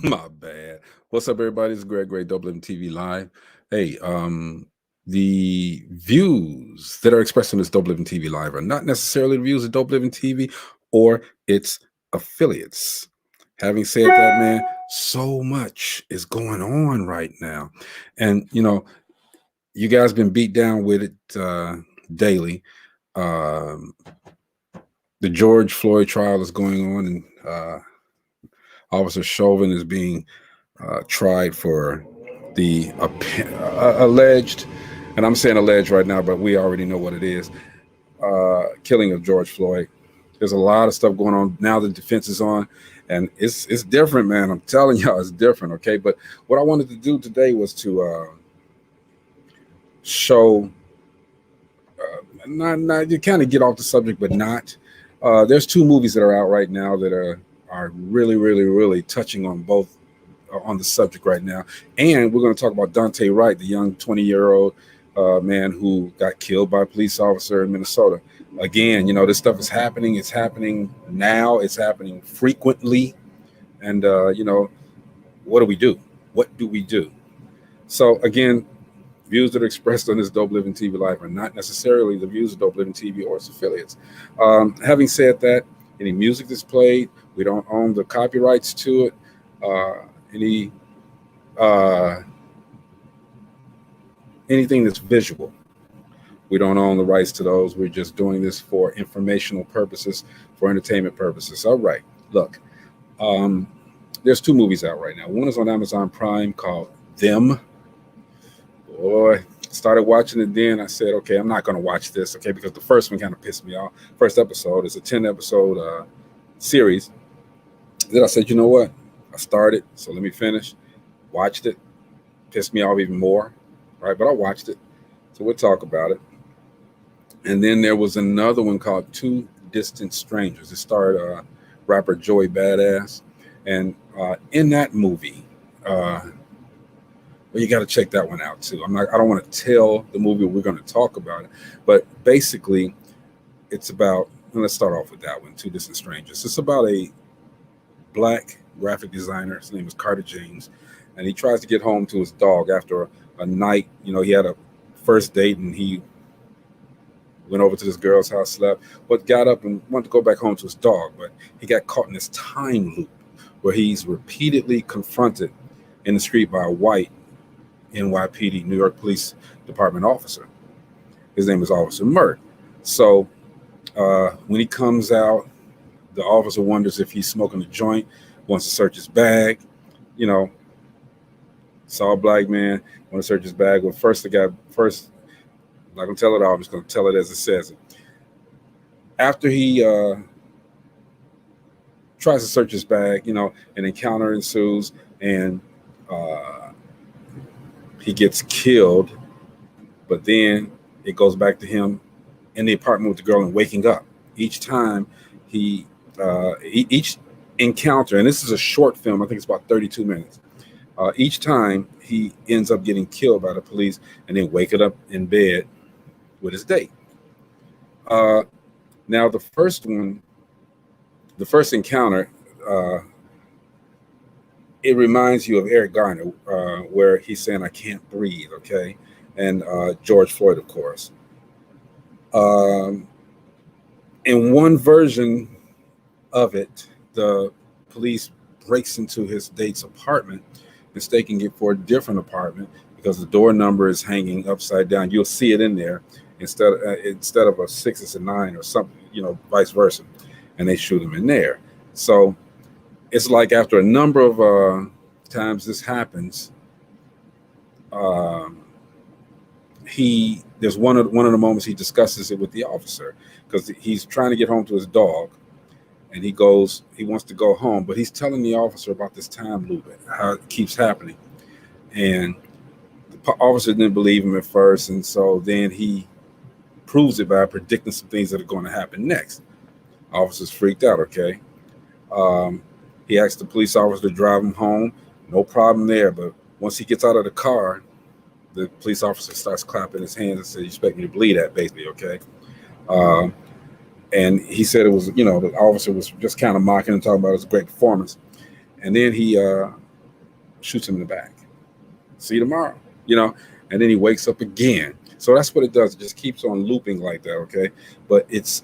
My bad. What's up, everybody? It's Greg DopelivenTV Live. Hey, the views that are expressed on this DopelivenTV Live are not necessarily the views of DopelivenTV or its affiliates. Having said that, man, so much is going on right now. And, you guys been beat down with it daily. Um, the George Floyd trial is going on, and Officer Chauvin is being tried for the alleged, and I'm saying alleged right now, but we already know what it is, killing of George Floyd. There's a lot of stuff going on now. The defense is on, and it's different, man. I'm telling y'all, it's different. Okay, but what I wanted to do today was to show, not you kind of get off the subject, but not. There's two movies that are out right now that are really touching on both on the subject right now. And we're going to talk about Dante Wright, the young 20-year-old man who got killed by a police officer in Minnesota. Again, this stuff is happening. It's happening now. It's happening frequently. And, what do we do? What do we do? So, again, views that are expressed on this Dope Living TV Live are not necessarily the views of Dope Living TV or its affiliates. Having said that, any music that's played, we don't own the copyrights to it. Any anything that's visual, we don't own the rights to those. We're just doing this for informational purposes, for entertainment purposes. All right, look, there's two movies out right now. One is on Amazon Prime called Them. Boy, started watching it, then I said, okay, I'm not going to watch this, okay, because the first one kind of pissed me off. First episode is a 10-episode series. Then I said, you know what? I started, so let me finish. Watched it. Pissed me off even more, right? But I watched it, so we'll talk about it. And then there was another one called Two Distant Strangers. It starred rapper Joey Badass. And in that movie, well, you got to check that one out too. I don't want to tell the movie we're going to talk about it, but basically, it's about. And let's start off with that one, Two Distant Strangers. It's about a black graphic designer. His name is Carter James, and he tries to get home to his dog after a night. He had a first date, and he went over to this girl's house, slept, but got up and wanted to go back home to his dog. But he got caught in this time loop where he's repeatedly confronted in the street by a white NYPD, New York Police Department officer. His name is Officer Mert. So when he comes out, the officer wonders if he's smoking a joint, wants to search his bag. Saw a black man, want to search his bag. Well, I'm not going to tell it all. I'm just going to tell it as it says it. After he tries to search his bag, an encounter ensues, and he gets killed, but then it goes back to him in the apartment with the girl and waking up. Each time each encounter, and this is a short film, I think it's about 32 minutes. Each time he ends up getting killed by the police and then waking up in bed with his date. Now the first encounter, it reminds you of Eric Garner, where he's saying, "I can't breathe," okay? And George Floyd, of course. In one version of it, the police breaks into his date's apartment, mistaking it for a different apartment because the door number is hanging upside down. You'll see it in there instead of a 6, it's a 9 or something, vice versa. And they shoot him in there. So it's like after a number of times this happens, there's one of the moments he discusses it with the officer because he's trying to get home to his dog, and he wants to go home, but he's telling the officer about this time loop, how it keeps happening, and the officer didn't believe him at first, and so then he proves it by predicting some things that are going to happen next. Officer's freaked out. Okay. He asked the police officer to drive him home. No problem there. But once he gets out of the car, the police officer starts clapping his hands and says, "You expect me to bleed that, basically, okay?" And he said it was, the officer was just kind of mocking and talking about his great performance. And then he shoots him in the back. See you tomorrow, and then he wakes up again. So that's what it does. It just keeps on looping like that, okay? But it's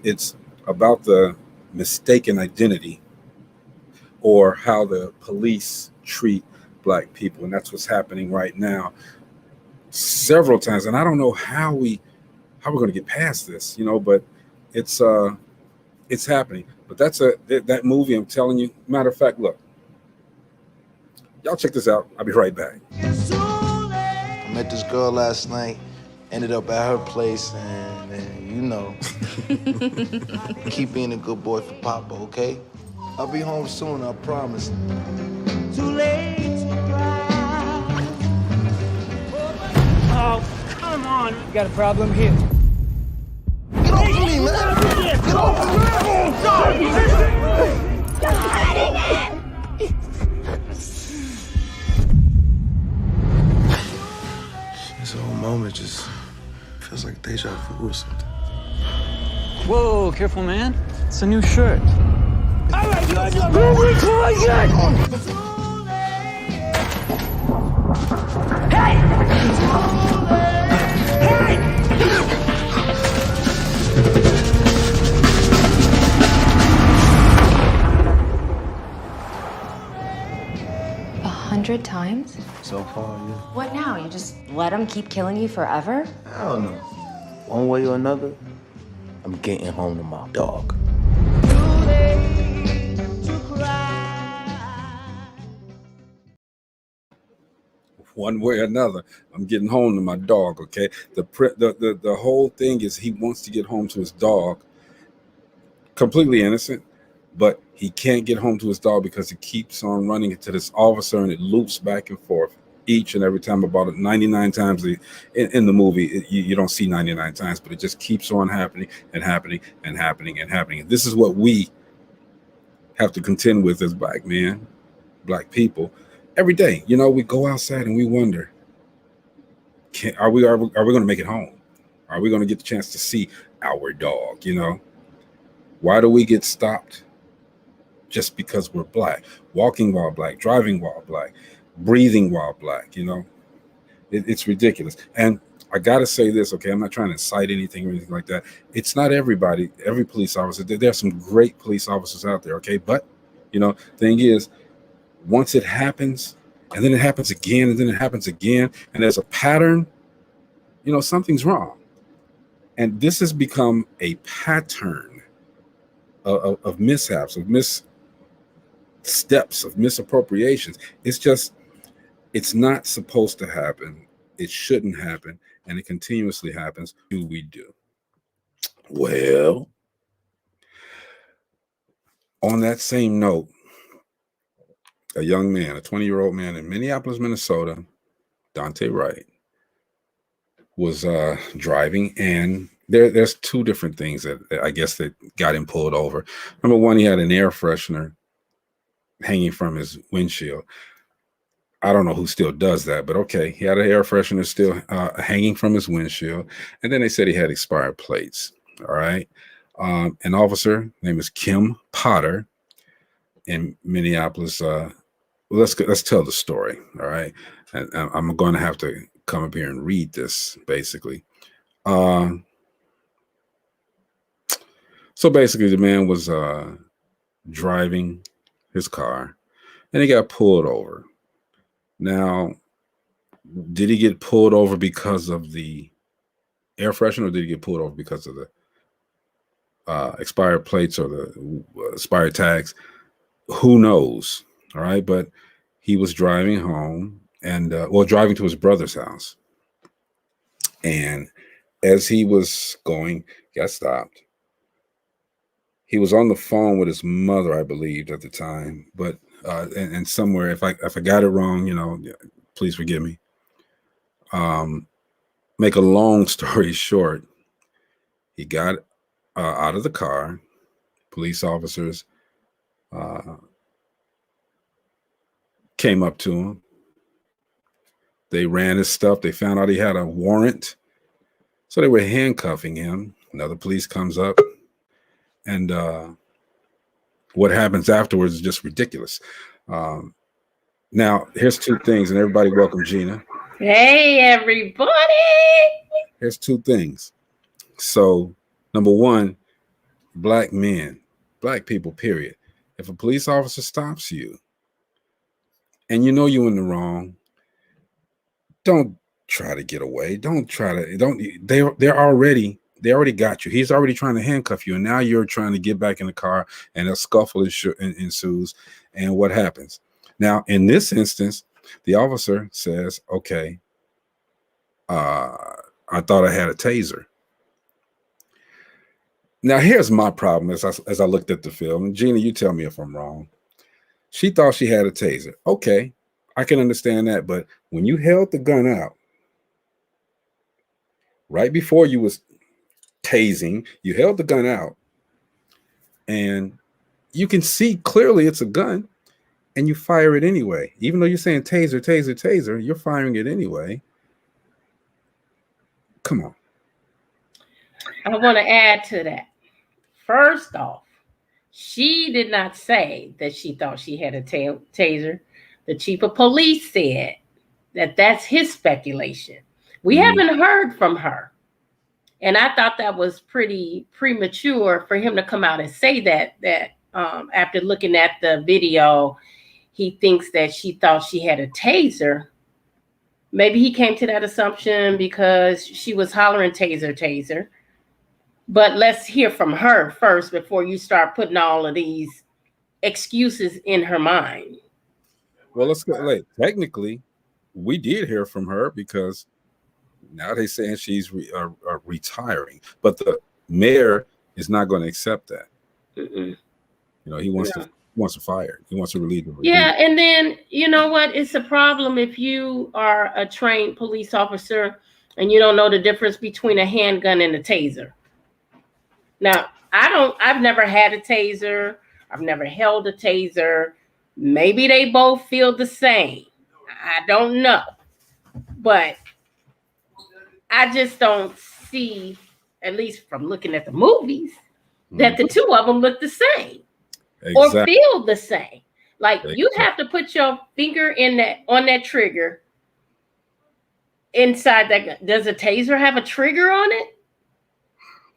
about the mistaken identity or how the police treat black people, and that's what's happening right now several times. And I don't know how we're going to get past this, but it's happening. But that movie, I'm telling you. Matter of fact, look, y'all check this out. I'll be right back. I met this girl last night, ended up at her place, and keep being a good boy for Papa, okay? I'll be home soon, I promise. Too late to cry. Oh, come on. You got a problem here. Get off of me, man! Get off of me! This whole moment just feels like deja vu or something. Whoa, careful, man. It's a new shirt. All right, you're Hey! Hey! 100 times? So far, yeah. What now? You just let them keep killing you forever? I don't know. One way or another, I'm getting home to my dog. Too late to cry. One way or another, I'm getting home to my dog. Okay, the whole thing is he wants to get home to his dog, completely innocent, but he can't get home to his dog because he keeps on running into this officer, and it loops back and forth each and every time. About 99 times in the movie. You don't see 99 times, but it just keeps on happening and happening and happening and happening. This is what we have to contend with as black men, black people, every day. We go outside and we wonder, are we going to make it home? Are we going to get the chance to see our dog? Why do we get stopped? Just because we're black, walking while black, driving while black, breathing while black. It's ridiculous. And I gotta say this, okay? I'm not trying to incite anything or anything like that. It's not everybody, every police officer. There are some great police officers out there, okay? But thing is, once it happens, and then it happens again, and then it happens again, and there's a pattern, something's wrong. And this has become a pattern of mishaps, of missteps, of misappropriations. It's not supposed to happen. It shouldn't happen. And it continuously happens. What do we do? Well, on that same note, a young man, a 20-year-old man in Minneapolis, Minnesota, Dante Wright, was driving, and there's two different things that I guess that got him pulled over. Number one, he had an air freshener hanging from his windshield. I don't know who still does that, but okay, he had an air freshener still hanging from his windshield, and then they said he had expired plates. All right, an officer named is Kim Potter in Minneapolis. Let's tell the story. All right, and I'm going to have to come up here and read this basically. So basically, the man was driving his car, and he got pulled over. Now, did he get pulled over because of the air freshener, or did he get pulled over because of the expired plates or the expired tags? Who knows? All right, but he was driving home and driving to his brother's house, and as he was going, got stopped. He was on the phone with his mother, I believe, at the time, but and somewhere, if I got it wrong, please forgive me. Make a long story short, he got out of the car. Police officers came up to him. They ran his stuff. They found out he had a warrant, so they were handcuffing him. Another police comes up. And what happens afterwards is just ridiculous. Now, here's two things, and everybody welcome Gina. Hey, everybody. Here's two things. So, number one, black men, black people, period. If a police officer stops you and you know you're in the wrong, don't try to get away. They already got you. He's already trying to handcuff you, and now you're trying to get back in the car, and a scuffle ensues. And what happens? Now, in this instance, the officer says, okay, I thought I had a taser. Now, here's my problem as I looked at the film. And Gina, you tell me if I'm wrong. She thought she had a taser. Okay, I can understand that. But when you held the gun out, right before you was tasing, you held the gun out, and you can see clearly it's a gun, and you fire it anyway. Even though you're saying taser, taser, taser, you're firing it anyway. Come on. I want to add to that. First off, she did not say that she thought she had a taser. The chief of police said that that's his speculation. We haven't heard from her. And I thought that was pretty premature for him to come out and say that after looking at the video, he thinks that she thought she had a taser. Maybe he came to that assumption because she was hollering taser, taser. But let's hear from her first before you start putting all of these excuses in her mind. Well, let's go. Like, technically, we did hear from her because now they're saying she's retiring, but the mayor is not going to accept that. You know, he wants to fire. He wants to relieve her. Yeah, and then you know what? It's a problem if you are a trained police officer and you don't know the difference between a handgun and a taser. Now, I've never had a taser. I've never held a taser. Maybe they both feel the same. I don't know. But I just don't see, at least from looking at the movies, that the two of them look the same or feel the same. Like you have to put your finger on that trigger inside that gun. Does a taser have a trigger on it?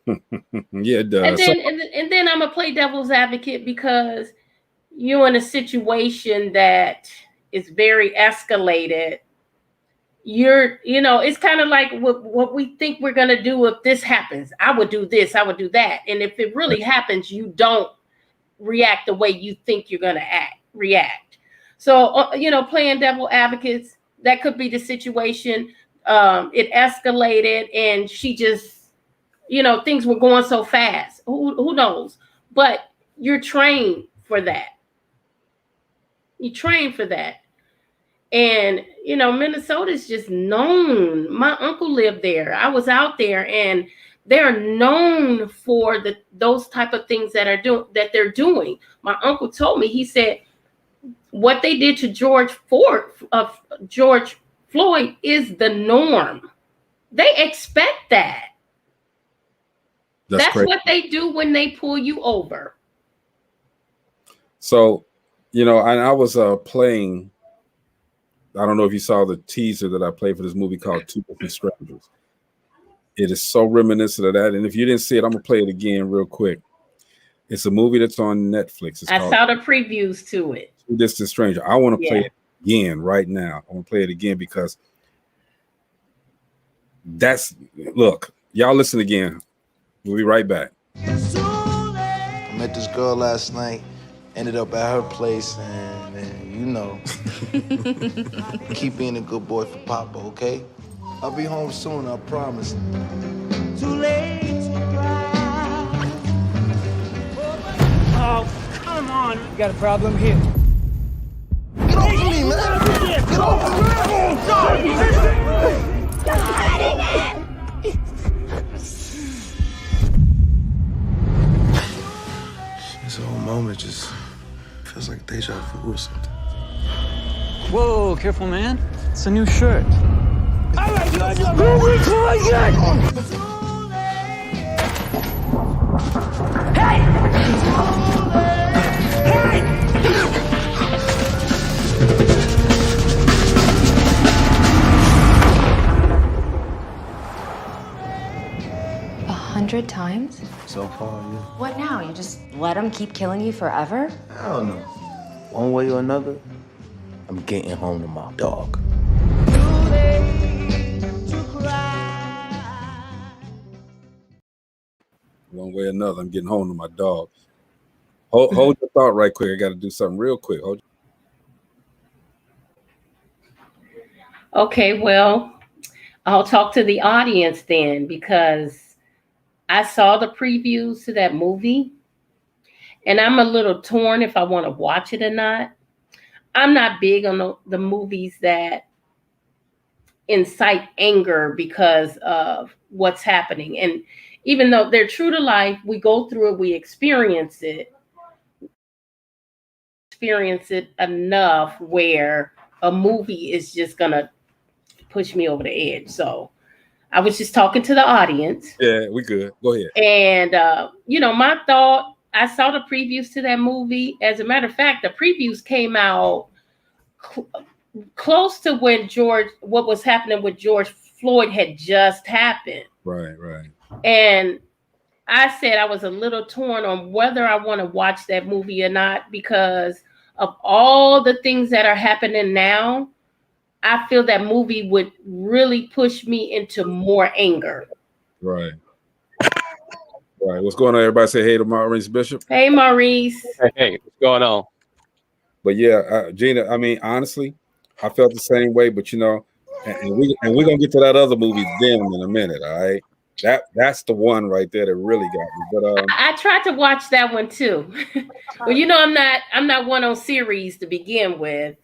Yeah, it does. And then I'm gonna play devil's advocate because you're in a situation that is very escalated. It's kind of like what we think we're gonna do if this happens. I would do this, I would do that. And if it really happens, you don't react the way you think you're gonna react. So playing devil advocates, that could be the situation. It escalated and she just things were going so fast. Who knows? But you're trained for that. You train for that. And, Minnesota is just known. My uncle lived there. I was out there, and they're known for those type of things that they're doing. My uncle told me, he said, what they did to George Floyd is the norm. They expect that. That's what they do when they pull you over. So, and I was playing. I don't know if you saw the teaser that I played for this movie called Two Different Strangers. It is so reminiscent of that. And if you didn't see it, I'm going to play it again real quick. It's a movie that's on Netflix. I saw the previews to it. Two Distant Stranger. I want to play it again right now. I want to play it again because look, y'all listen again. We'll be right back. I met this girl last night, ended up at her place, and keep being a good boy for Papa, okay? I'll be home soon, I promise. Too late to cry. Oh, come on. You got a problem here. Get off of me, man! Get off of me! This whole moment just feels like deja vu or something. Whoa, careful, man. It's a new shirt. All right, Hey! Hey! 100 times? So far, yeah. What now? You just let them keep killing you forever? I don't know. One way or another, I'm getting home to my dog. Too late to cry. One way or another, I'm getting home to my dog. Hold your thought right quick. I got to do something real quick. Okay, well, I'll talk to the audience then, because I saw the previews to that movie and I'm a little torn if I want to watch it or not. I'm not big on the movies that incite anger because of what's happening. And even though they're true to life, we go through it, we experience it enough where a movie is just gonna push me over the edge. So I was just talking to the audience. Yeah, we good. Go ahead. And my thought, I saw the previews to that movie. As a matter of fact, the previews came out close to when what was happening with George Floyd had just happened. Right. And I said I was a little torn on whether I want to watch that movie or not, because of all the things that are happening now. I feel that movie would really push me into more anger. Right. What's going on? Everybody say hey to Maurice Bishop. Hey, Maurice. Hey, what's going on? But yeah, Gina, I mean, honestly, I felt the same way, but and we're gonna get to that other movie Them in a minute, all right? That's the one right there that really got me. But I tried to watch that one too. Well, I'm not one on series to begin with.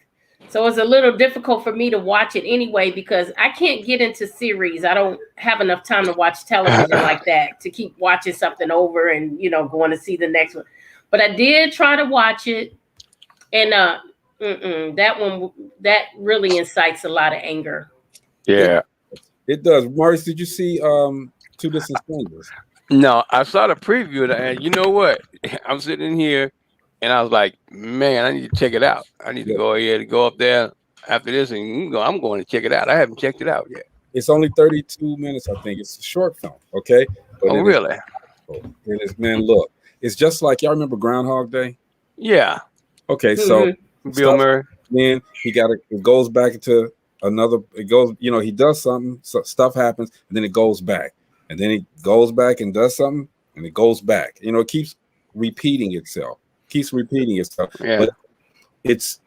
So it's a little difficult for me to watch it anyway, because I can't get into series. I don't have enough time to watch television like that, to keep watching something over and, going to see the next one. But I did try to watch it. And that really incites a lot of anger. Yeah. It does. Maurice, did you see Two Distant Strangers? No, I saw the preview of that, and you know what? I'm sitting in here and I was like, man, I need to check it out. I need to go ahead and go up there after this and I'm going to check it out. I haven't checked it out yet. It's only 32 minutes, I think. It's a short film, okay? But really? Man, look. It's just like, y'all remember Groundhog Day? Yeah. Okay, so Bill Murray. Then it goes back into another, he does something, so stuff happens, and then it goes back. And then it goes back and does something, and it goes back. It keeps repeating itself. Yeah. But it's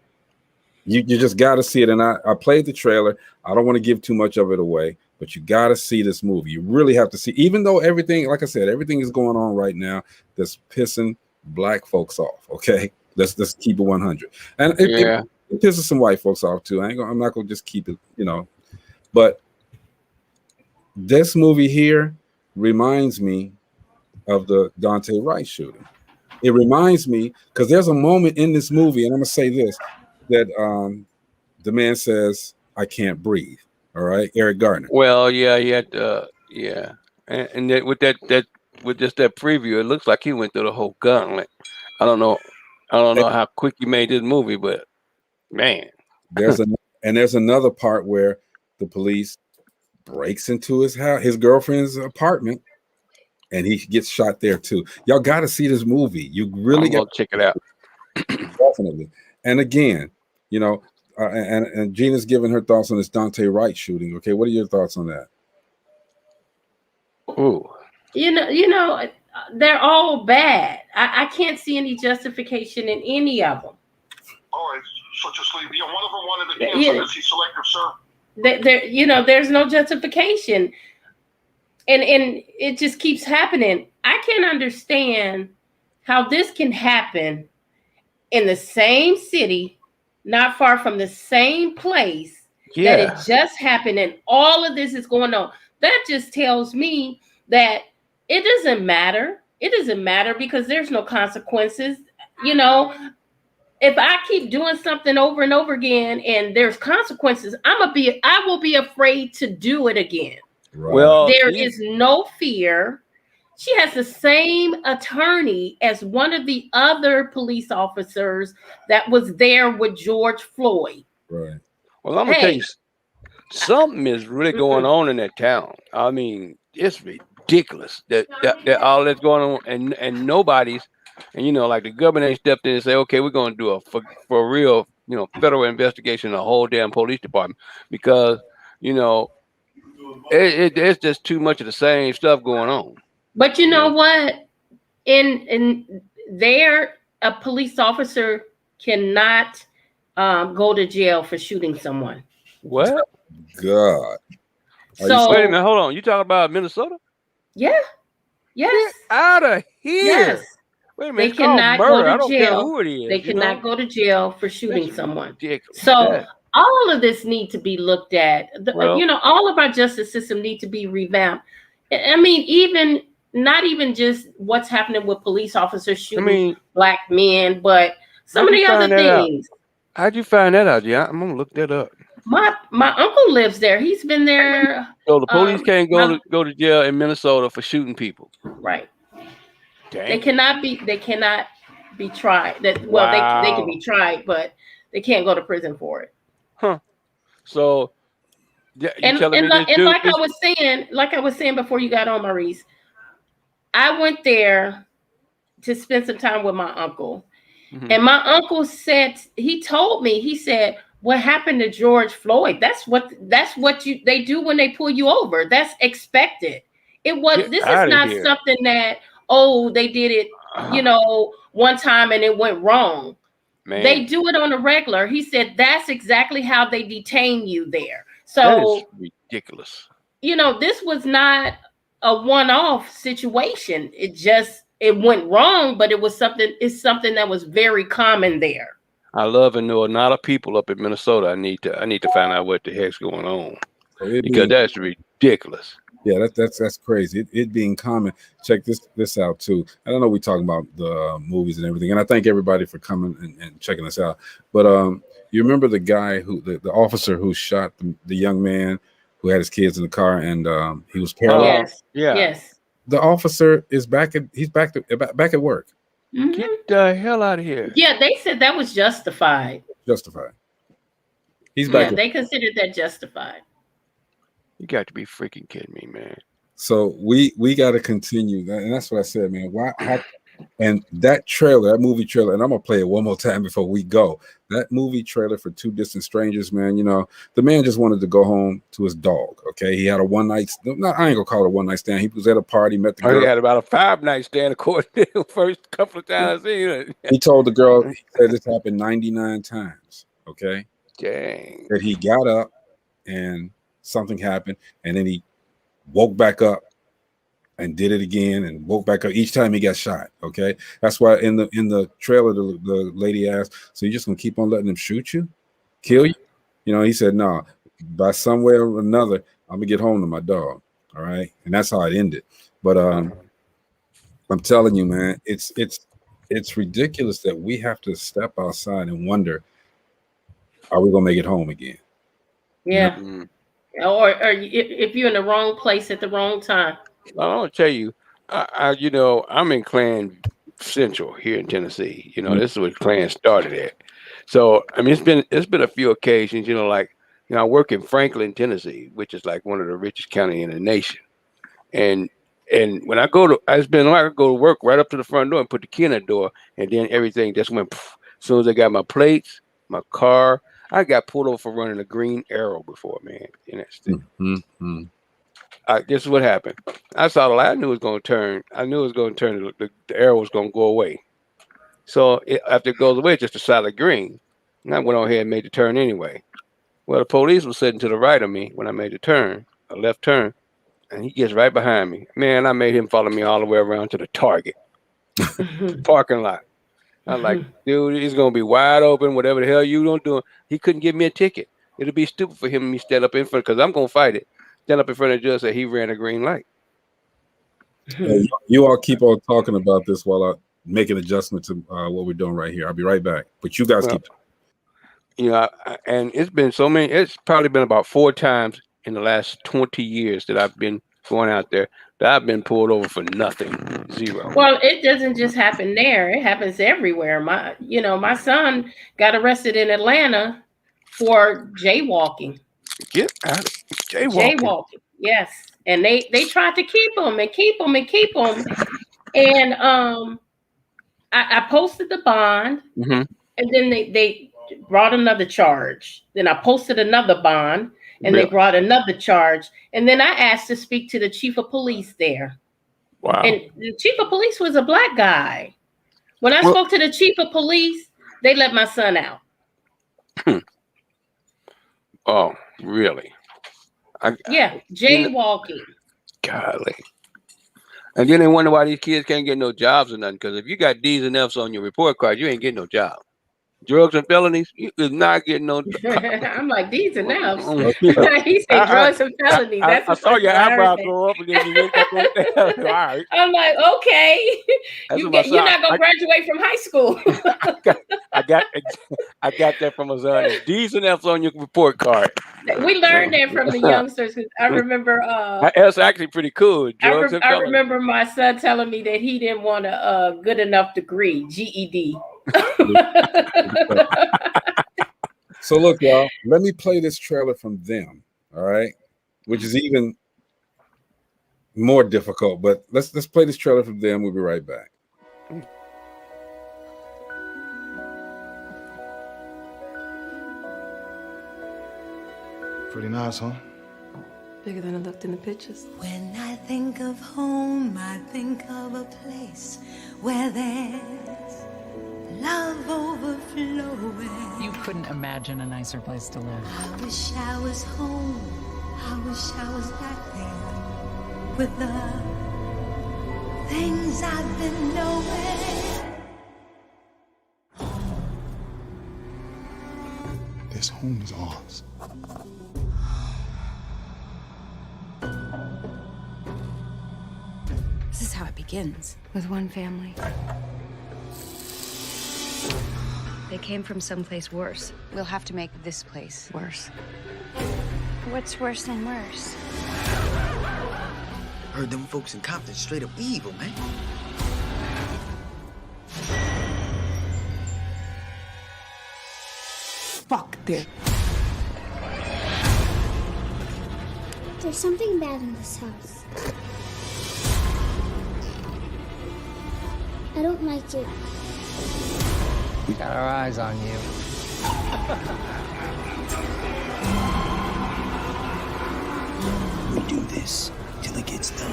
you just got to see it. And I played the trailer. I don't want to give too much of it away, but you got to see this movie. You really have to see, even though everything, like I said, everything is going on right now that's pissing black folks off. Okay, let's keep it 100. And it pisses some white folks off too. I'm not gonna just keep it, but this movie here reminds me of the Dante Wright shooting. It reminds me, because there's a moment in this movie, and I'm gonna say this, that the man says, "I can't breathe." All right, Eric Gardner. Well, yeah, and that, with just that preview, it looks like he went through the whole gauntlet. I don't know how quick he made this movie, but man, there's another part where the police breaks into his house, his girlfriend's apartment, and he gets shot there too. Y'all got to see this movie. You really got to check it out. Definitely. And again, and Gina's giving her thoughts on this Dante Wright shooting. Okay, what are your thoughts on that? Ooh, they're all bad. I can't see any justification in any of them. All right, so just leave. One of them wanted to cancel. Is he selective, sir? There's no justification, and it just keeps happening. I can't understand how this can happen in the same city, not far from the same place that it just happened, and all of this is going on. That just tells me that it doesn't matter. It doesn't matter because there's no consequences. If I keep doing something over and over again and there's consequences, I will be afraid to do it again. Right. Well, there is no fear. She has the same attorney as one of the other police officers that was there with George Floyd. Right. Well, I'm gonna tell you, something is really going on in that town. I mean, it's ridiculous. ridiculous that all that's going on and nobody's, and like the government ain't stepped in and say, okay, we're going to do a for real, federal investigation in the whole damn police department, because it's just too much of the same stuff going on. But you know what? In there, a police officer cannot go to jail for shooting someone. What? God. So wait a minute, hold on. You talking about Minnesota? Yeah. Yes. Get out of here. Yes. Wait a minute. They It's called cannot murder. go to I don't jail. care who it is. They cannot go to jail for shooting someone. Ridiculous. So all of this need to be looked at. Well, all of our justice system need to be revamped. I mean, not even just what's happening with police officers shooting black men, but some of the other things. How'd you find that out? Yeah, I'm gonna look that up. My uncle lives there. He's been there. So the police can't go to jail in Minnesota for shooting people. Right. Dang. They cannot be tried. They can be tried, but they can't go to prison for it. Huh. So like I was saying before you got on, Maurice, I went there to spend some time with my uncle. Mm-hmm. And my uncle said, he told me, he said, what happened to George Floyd? That's what they do when they pull you over. That's expected. This is not something that, they did it, one time and it went wrong. Man. They do it on a regular. He said that's exactly how they detain you there. So that is ridiculous. This was not a one-off situation. It went wrong, but it's something that was very common there. I love and know a lot of people up in Minnesota. I need to find out what the heck's going on, because that's ridiculous. Yeah, that's crazy. It being common. Check this out too. I don't know, we talking about the movies and everything, and I thank everybody for coming and checking us out. But you remember the guy the officer who shot the young man who had his kids in the car, and he was paralyzed. Yes. Yeah. Yes. The officer is back at work. Mm-hmm. Get the hell out of here. Yeah, they said that was justified. Justified. He's back. Yeah, they considered that justified. You got to be freaking kidding me, man. So we got to continue that, and that's what I said, man. And that movie trailer, and I'm gonna play it one more time before we go. That movie trailer for Two Distant Strangers, man. The man just wanted to go home to his dog. Okay, he had a one night. I ain't gonna call it a one night stand. He was at a party, met the girl. He had about a 5-night stand, according to the first couple of times. He told the girl, he said this happened 99 times. Okay, dang. That he got up and something happened, and then he woke back up and did it again and woke back up each time he got shot. Okay, that's why in the trailer the lady asked, so you're just gonna keep on letting them shoot you, kill you? He said, no, by some way or another I'm gonna get home to my dog. All right, and that's how it ended. But I'm telling you, man, it's ridiculous that we have to step outside and wonder, are we gonna make it home again? Yeah. Mm-hmm. Or if you're in the wrong place at the wrong time. I want to tell you, I'm in Clan Central here in Tennessee. This is where Clan started at. So I mean, it's been a few occasions. I work in Franklin, Tennessee, which is like one of the richest counties in the nation. And when I go to work right up to the front door and put the key in the door, and then everything just went. Poof. As soon as I got my plates, my car, I got pulled over for running a green arrow before, man. In that state. Mm-hmm. This is what happened. I saw the light. I knew it was going to turn. The arrow was going to go away. So after it goes away, it's just a solid green. And I went on ahead and made the turn anyway. Well, the police was sitting to the right of me when I made the turn, a left turn, and he gets right behind me. Man, I made him follow me all the way around to the Target parking lot. I'm like, dude, it's going to be wide open, whatever the hell you don't do. He couldn't give me a ticket. It'll be stupid for him to stand up in front, because I'm going to fight it. Stand up in front of the judge, say he ran a green light. You all keep on talking about this while I make an adjustment to what we're doing right here. I'll be right back. But you guys keep talking. And it's been so many. It's probably been about 4 times in the last 20 years that I've been going out there that I've been pulled over for nothing, zero. Well, it doesn't just happen there. It happens everywhere. My son got arrested in Atlanta for jaywalking. Get out of jaywalking. Yes, and they tried to keep him and keep him and keep him, and I posted the bond, and then they brought another charge. Then I posted another bond, and they brought another charge, and then I asked to speak to the chief of police there. Wow. And the chief of police was a black guy. When I spoke to the chief of police, they let my son out. Oh, really? Jaywalking. Golly. And then they wonder why these kids can't get no jobs or nothing. Because if you got D's and F's on your report card, you ain't getting no job. Drugs and felonies, you is not getting no. I'm like, D's and F's. He said drugs and felonies. That's I saw your eyebrow go up, and then you went back on there. All right. I'm like, okay, you're not gonna graduate from high school. I got that from a son. D's and F's on your report card. We learned that from the youngsters. I remember. That's actually pretty cool. I remember my son telling me that he didn't want a good enough degree, GED. So look, y'all, let me play this trailer from them, all right, which is even more difficult, but let's play this trailer from them. We'll be right back. Pretty nice, huh? Bigger than it looked in the pictures. When I think of home, I think of a place where there's love overflowing. You couldn't imagine a nicer place to live. I wish I was home. I wish I was back there with the things I've been knowing. This home is ours. This is how it begins, with one family. They came from someplace worse. We'll have to make this place worse. What's worse than worse? Heard them folks in Compton straight up evil, man. Fuck this. There's something bad in this house. I don't like it. We got our eyes on you. We do this till it gets done.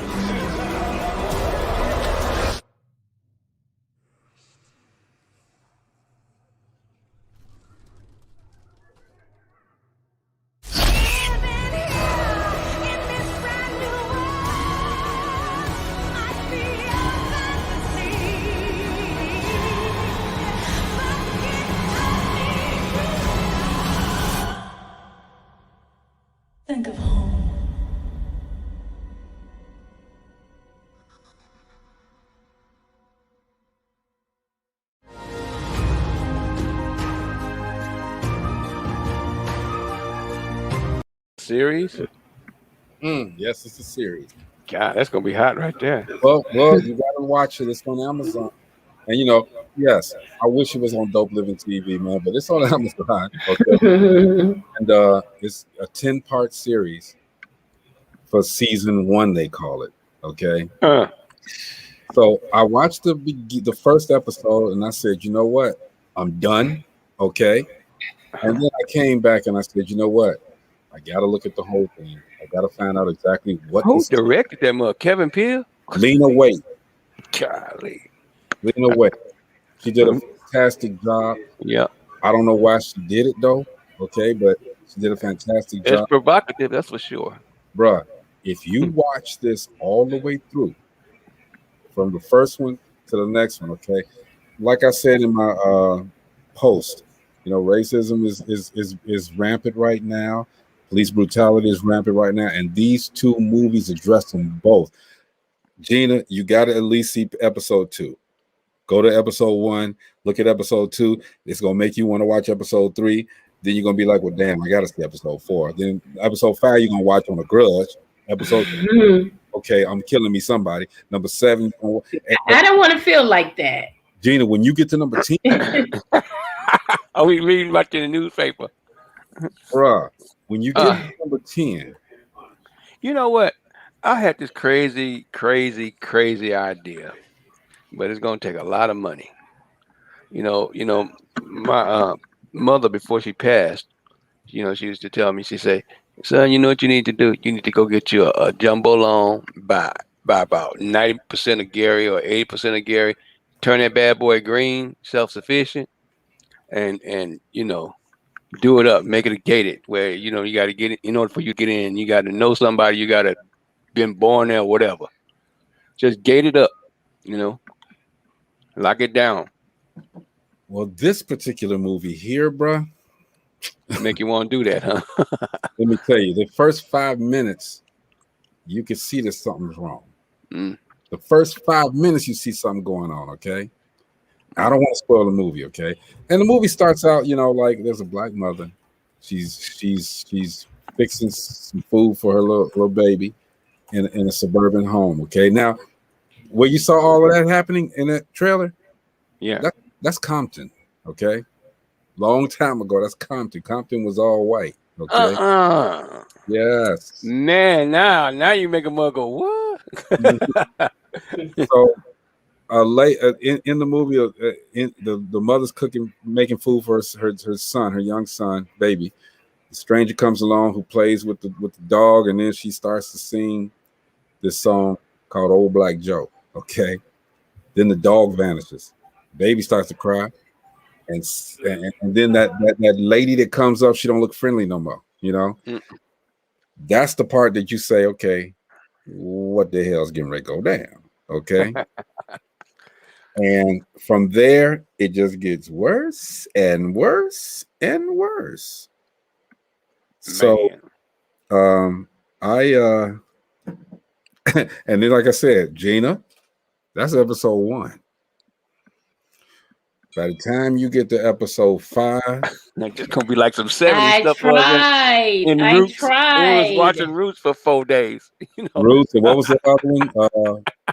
Think of home. Series? Yes, it's a series. God, that's gonna be hot right there. Well, you gotta watch it. It's on Amazon. And yes, I wish it was on Dope Living TV, man, but it's on Amazon. Okay. And it's a 10-part series for season 1, they call it. Okay. So I watched the first episode and I said, you know what? I'm done. Okay. And then I came back and I said, you know what? I gotta look at the whole thing. I gotta find out exactly what. Who directed that? Kevin Peele? Lena Waithe. Golly. Lena Waithe. She did a fantastic job. Yeah. I don't know why she did it though. Okay, but she did a fantastic job. It's provocative, that's for sure. Bruh, if you watch this all the way through, from the first one to the next one, okay, like I said in my post, racism is rampant right now. Police brutality is rampant right now, and these two movies address them both. Gina, you got to at least see episode 2. Go to episode 1, look at episode 2. It's gonna make you want to watch episode 3. Then you're gonna be like, well, damn, I gotta see episode 4. Then episode 5, you're gonna watch on a grudge. Episode okay, I'm killing me somebody. Number 7. I don't want to feel like that. Gina, when you get to number 10, are we reading about in the newspaper? Bruh, when you get to number 10, You know what? I had this crazy, crazy, crazy idea, but it's gonna take a lot of money. My mother before she passed, she used to tell me, she say, "Son, you know what you need to do? You need to go get you a jumbo loan, buy about 90% of Gary or 80% of Gary, turn that bad boy green, self-sufficient, and do it up, make it a gated where you got to get it in order for you to get in. You got to know somebody, you got to been born there, whatever. Just gate it up, lock it down." Well, this particular movie here, bruh, make you want to do that, huh? Let me tell you, the first 5 minutes, you can see that something's wrong. The first 5 minutes, you see something going on. Okay, I don't want to spoil the movie. Okay, and the movie starts out, like there's a black mother. She's fixing some food for her little baby in a suburban home. Okay, now where you saw all of that happening in that trailer, that's Compton. Okay, long time ago, that's Compton. Compton was all white. Okay. Yes. Man, now you make a mug go, what? So late in the movie, the mother's making food for her son, her young son, baby. The stranger comes along who plays with the dog, and then she starts to sing this song called "Old Black Joe." Okay. Then the dog vanishes. Baby starts to cry, and then that lady that comes up, she don't look friendly no more. That's the part that you say, okay, what the hell's getting ready to go down? Okay. And from there, it just gets worse and worse and worse. So, I and then, like I said, Gina, that's episode 1. By the time you get to episode 5, it's just gonna be like some 70s stuff. I tried. I was watching Roots for 4 days. Roots, and what was the other one?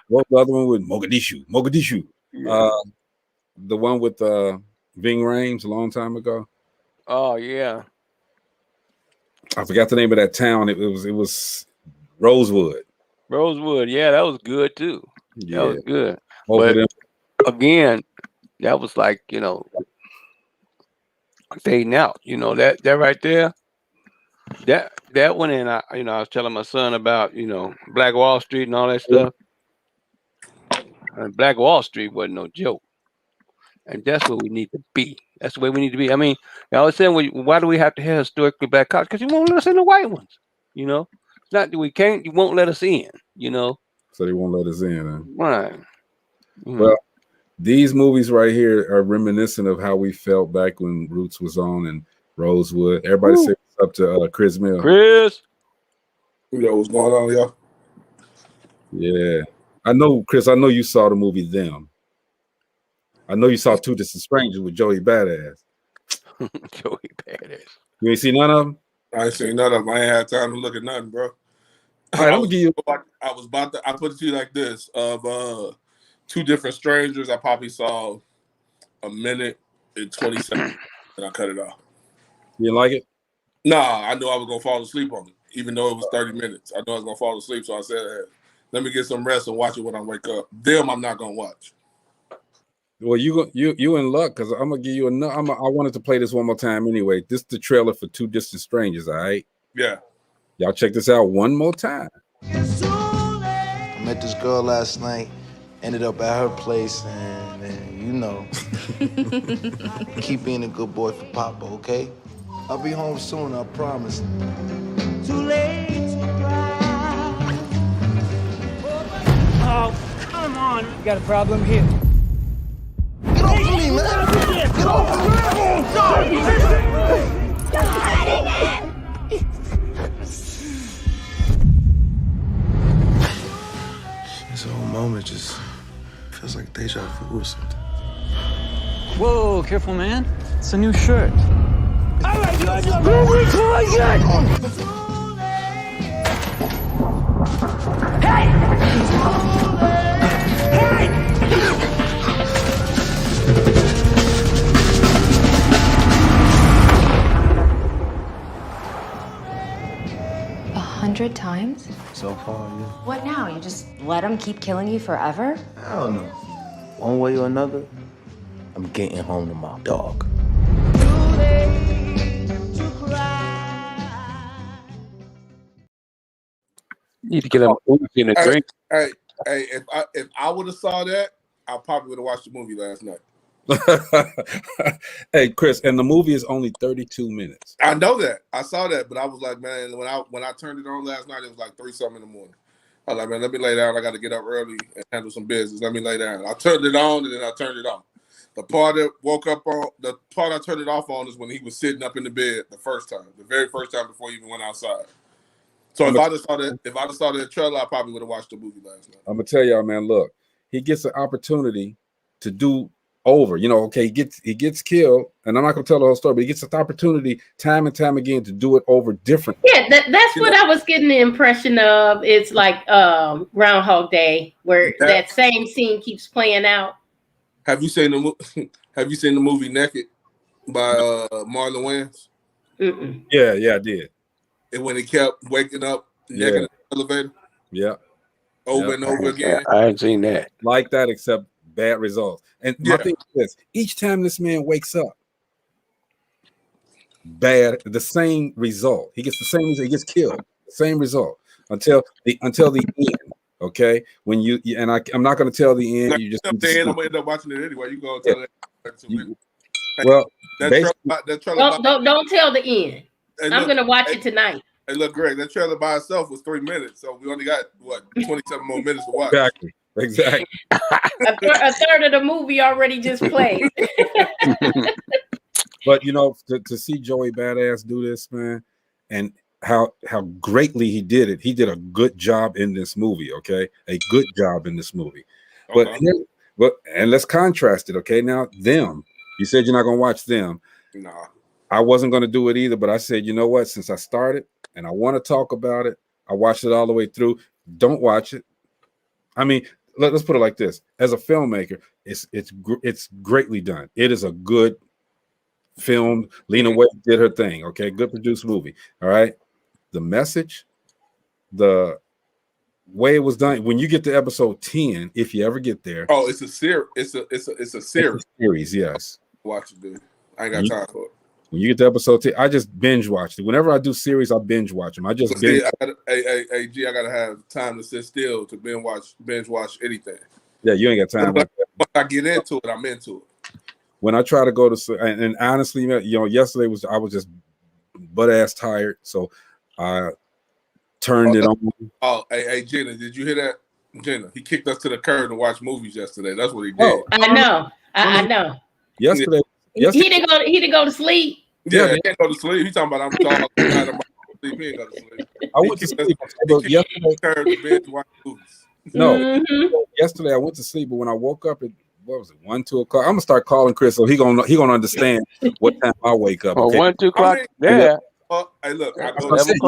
What was the other one with Mogadishu? Yeah. The one with Ving Rhames a long time ago. Oh yeah. I forgot the name of that town. It was Rosewood. Rosewood, yeah, that was good too. Yeah. That was good. But again, that was like, fading out. That right there, that one, and I was telling my son about, Black Wall Street and all that stuff. And Black Wall Street wasn't no joke. And that's where we need to be. That's the way we need to be. I mean, I was saying, why do we have to have historically black cops? Because you won't let us in the white ones. It's not that we can't, you won't let us in, So they won't let us in. Huh? Right. Well, these movies right here are reminiscent of how we felt back when Roots was on and Rosewood. Everybody say what's up to Chris Mill. Chris. Yo, what's going on, y'all? Yeah. I know, Chris, I know you saw the movie Them. I know you saw Two Distant Strangers with Joey Badass. Joey Badass. You ain't seen none of them? I ain't seen none of them. I ain't had time to look at nothing, bro. All right, I'm gonna give you. I put it to you like this: of Two Different Strangers, I probably saw a minute and 20 seconds, and I cut it off. You didn't like it? Nah, I knew I was gonna fall asleep on it, even though it was 30 minutes. I knew I was gonna fall asleep, so I said, hey, let me get some rest and watch it when I wake up. Them, I'm not gonna watch. Well, you in luck, because I'm gonna give you another. I wanted to play this one more time anyway. This is the trailer for Two Distant Strangers. All right. Yeah. Y'all check this out one more time. I met this girl last night. Ended up at her place, and keep being a good boy for Papa, okay? I'll be home soon, I promise. Too late to cry. Oh, come on. You got a problem here. Get off of me, man! Get off of me! This whole moment just feels like deja vu or something. Whoa, careful, man. It's a new shirt. All right, 100 times? So far, yeah. What now? You just let him keep killing you forever? I don't know. One way or another, I'm getting home to my dog. Need to get him in a drink. Hey, if I would have saw that, I probably would have watched the movie last night. Hey, Chris, and the movie is only 32 minutes. I know that. I saw that, but I was like, man, when I turned it on last night, it was like 3-something in the morning. I was like, man, let me lay down. I got to get up early and handle some business. Let me lay down. I turned it on and then I turned it off. The part that the part I turned it off on is when he was sitting up in the bed the very first time before he even went outside. So if I just saw that trailer, I probably would have watched the movie last night. I'm gonna tell y'all, man. Look, he gets an opportunity to do over. You know, okay, he gets killed, and I'm not gonna tell the whole story, but he gets an opportunity time and time again to do it over different. Yeah, that's what I was getting the impression of. It's like Groundhog Day, where that same scene keeps playing out. Have you seen the movie Naked by Marlon Wayans? Mm-mm. Yeah, I did. And when he kept waking up naked in the elevator, over and over again. I hadn't seen that. Like that, except bad results. And my thing is this: each time this man wakes up, the same result. He gets the same result. He gets killed. Same result until the end. Okay, when I'm not going to tell the end. You just I'm gonna end up watching it anyway. You go tell it. Well, don't tell the end. Hey, I'm gonna watch it tonight. Hey, look, Greg, that trailer by itself was 3 minutes, so we only got 27 more minutes to watch. Exactly. A third of the movie already just played. But you know, to see Joey Badass do this, man, and how greatly he did it. He did a good job in this movie. Okay, a good job in this movie. Okay. But let's contrast it. Okay, now them. You said you're not gonna watch them. No. I wasn't going to do it either, but I said, you know what? Since I started and I want to talk about it, I watched it all the way through. Don't watch it. I mean, let's put it like this: as a filmmaker, it's greatly done. It is a good film. Lena Waithe did her thing. Okay, good produced movie. All right, the message, the way it was done. When you get to episode 10, if you ever get there, it's a series. It's a series. Series, yes. Watch it, dude. I ain't got time for it. When you get to episode 10, I just binge watched it. Whenever I do series, I binge watch them. I just binge. I gotta have time to sit still to binge watch anything. Yeah, you ain't got time. Once I get into it, I'm into it. When I try to go to, and honestly, you know, yesterday I was just butt ass tired, so I turned it on. Oh, hey, Jenna, did you hear that? Jenna, he kicked us to the curb to watch movies yesterday. That's what he did. Oh, I know. I know. Yesterday. He didn't go to sleep. Yeah, he didn't go to sleep. He talking about I'm tired. He ain't go to sleep. I went to sleep yesterday. No, yesterday I went to sleep, but when I woke up at 1, 2 o'clock. I'm gonna start calling Chris, so he gonna understand what time I wake up. Okay? 1, 2 o'clock. Hey, look, I go to sleep.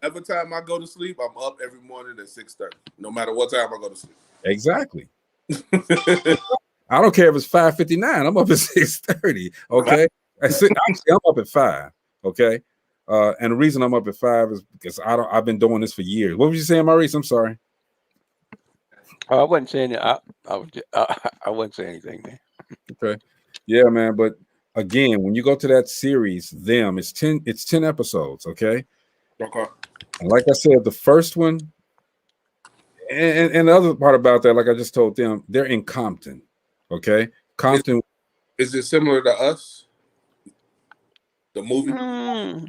Every time I go to sleep, I'm up every morning at 6:30. No matter what time I go to sleep. Exactly. I don't care if it's 5:59. I'm up at 6:30. Okay. Actually, I'm up at 5. Okay. And the reason I'm up at 5 is because I've been doing this for years. What was you saying, Maurice? I'm sorry. I wasn't saying it. I wasn't saying anything, man. Okay. Yeah, man. But again, when you go to that series, it's 10 episodes. Okay. Okay. And like I said, the first one, and the other part about that, like I just told them, they're in Compton. Okay. Compton. Is it similar to Us? The movie? Now,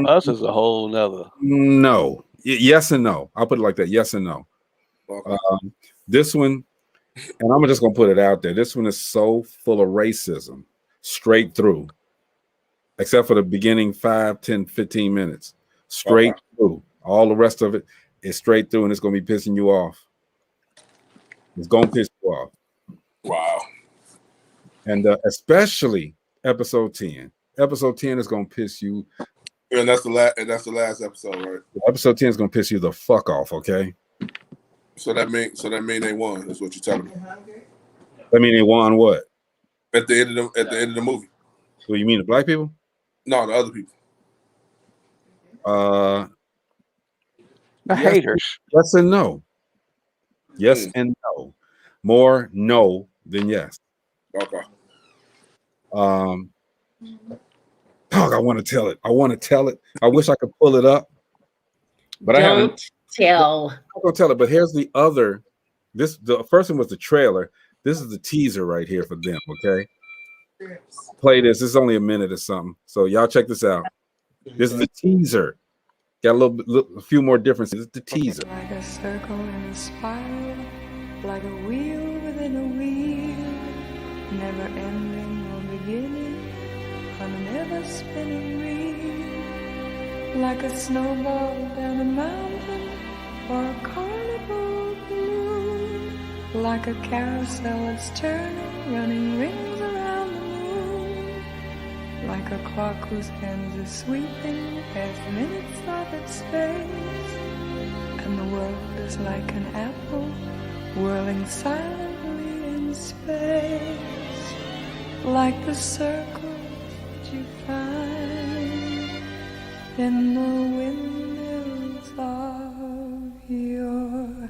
Us is a whole nother. No. Yes and no. I'll put it like that. Yes and no. Okay. This one, and I'm just going to put it out there. This one is so full of racism straight through, except for the beginning 5, 10, 15 minutes. Straight through. All the rest of it is straight through, and it's going to be pissing you off. It's going to piss you off. Wow. And especially episode 10. Episode 10 is going to piss you. And that's the last episode, right? Episode 10 is going to piss you the fuck off, okay? So that mean they won. That's what you're telling me. I mean, they won what? At the end of the movie. So you mean the black people? No, the other people. Haters. Yes and no. Yes and no. More no than yes. Okay. Dog, I want to tell it. I want to tell it. I wish I could pull it up, but I haven't. Don't tell. I'm gonna tell it. But here's the other. The first one was the trailer. This is the teaser right here for them. Okay, play this. This is only a minute or something. So y'all check this out. This is the teaser. Got a few more differences. It's the teaser. Like a circle in a spiral, like a wheel within a wheel, never ending or beginning on an ever spinning reel, like a snowball down a mountain or a carnival balloon, like a carousel that's turning, running rings around the moon, like a clock whose hands are sweeping as minutes of its space, and the world is like an apple whirling silently in space, like the circles that you find in the windmills of your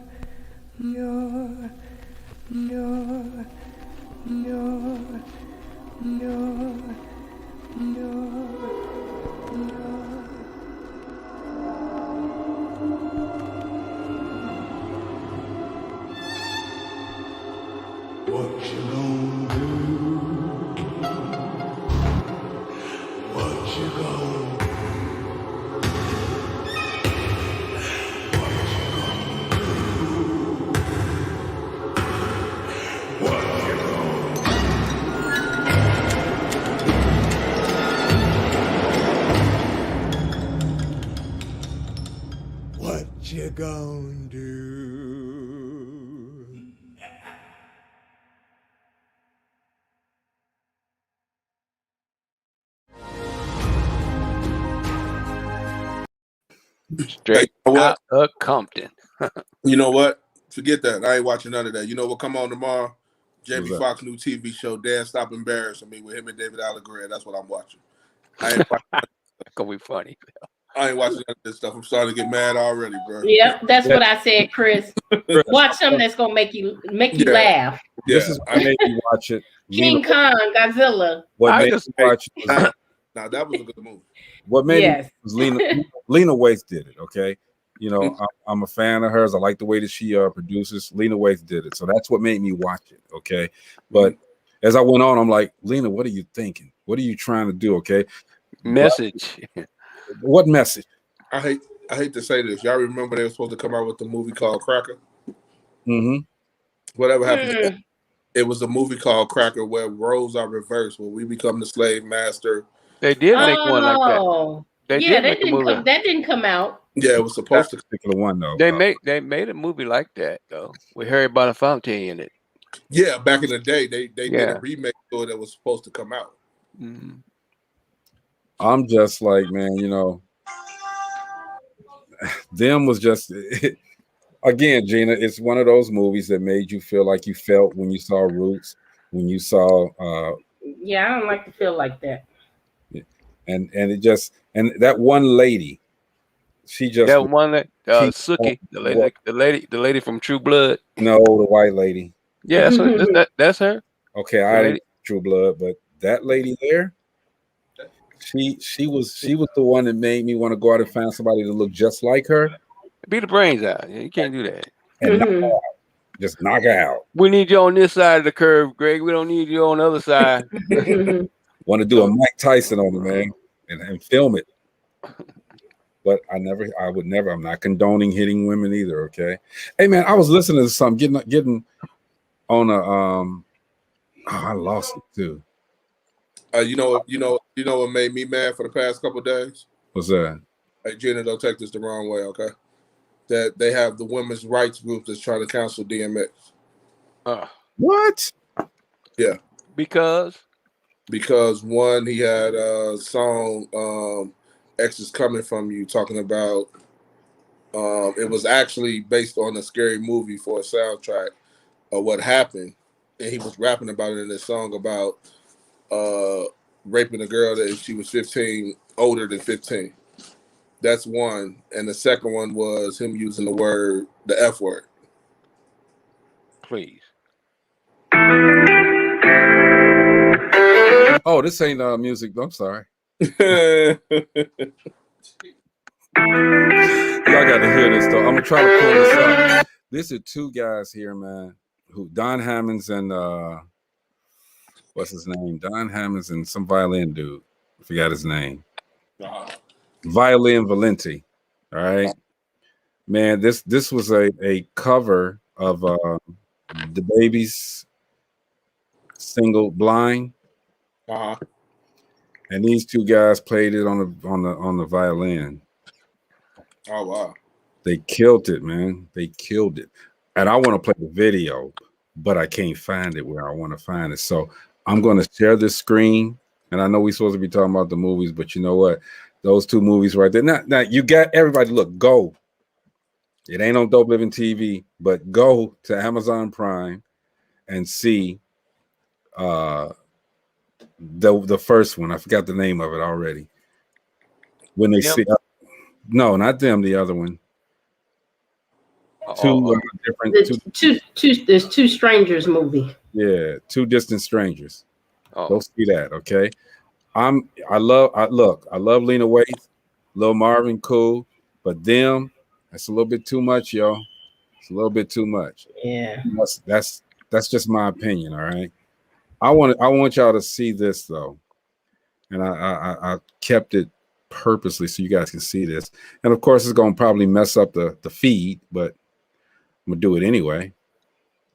What you gonna do? What you gonna do? What you gonna do? What you gonna do? What you gonna do? Straight out of Compton. You know what? Forget that. I ain't watching none of that. You know what? Come on tomorrow. Jamie that? Foxx new TV show. Dan, stop embarrassing me with him and David Allegretti. That's what I'm watching. I ain't watching. That's gonna be funny. I ain't watching none of this stuff. I'm starting to get mad already, bro. Yep, that's what I said, Chris. Watch something that's gonna make you laugh. This is what made me watch it. King Kong, Godzilla. What made me watch it? Now that was a good movie. What made me was Lena Waithe did it. Okay, you know I'm a fan of hers. I like the way that she produces. Lena Waithe did it, so that's what made me watch it. Okay, but as I went on, I'm like, Lena, what are you thinking? What are you trying to do? Okay, message. What message? I hate to say this. Y'all remember they were supposed to come out with the movie called Cracker? Mm-hmm. Whatever happened to that? It was a movie called Cracker where roles are reversed, where we become the slave master. They did make one like that. That didn't come out. Yeah, it was supposed to. Particular one though. They made a movie like that though, with Harry Belafonte in it. Yeah, back in the day, they did a remake to it that was supposed to come out. Mm-hmm. I'm just like, man, you know, them was just again, Gina. It's one of those movies that made you feel like you felt when you saw Roots, when you saw. Yeah, I don't like to feel like that. And it just that one lady, she just that one that Sookie, the lady from True Blood. No, the white lady. Yeah, that's her. Okay, I didn't True Blood, but that lady there, she was the one that made me want to go out and find somebody to look just like her. Beat the brains out. You can't do that. And knock her out. Just knock her out. We need you on this side of the curve, Greg. We don't need you on the other side. Want to do a Mike Tyson on it, man, and film it. But I'm not condoning hitting women either. Okay. Hey man, I was listening to something, getting on a I lost it too. You know what made me mad for the past couple of days? What's that? Hey Gina, don't take this the wrong way, okay? That they have the women's rights group that's trying to cancel DMX. What? Yeah. Because one, he had a song X is Coming From You, talking about it was actually based on a scary movie for a soundtrack of what happened, and he was rapping about it in this song about raping a girl that she was 15, older than 15. That's one. And the second one was him using the F word. Please. Oh, this ain't music. I'm sorry. Y'all got to hear this though. I'm gonna try to pull this up. This are two guys here, man. Who Don Hammonds and what's his name? Don Hammonds and some violin dude. I forgot his name. Violin Valenti. All right. Man, this was a cover of the Baby's single Blind. And these two guys played it on the violin. Oh wow. They killed it, man. They killed it. And I want to play the video, but I can't find it where I want to find it. So I'm going to share this screen. And I know we're supposed to be talking about the movies, but you know what? Those two movies right there. Now you got everybody. Look, go. It ain't on DopelivenTV, but go to Amazon Prime and see the first one. I forgot the name of it already. When they see, no, not them. The other one. Different. There's Two Strangers movie. Yeah, Two Distant Strangers. Go see that, okay? I love Lena Waithe, Lil Marvin, cool, but them, that's a little bit too much, yo. It's a little bit too much. Yeah, that's just my opinion. All right, I want y'all to see this though, and I kept it purposely so you guys can see this, and of course it's gonna probably mess up the feed, but I'm gonna do it anyway.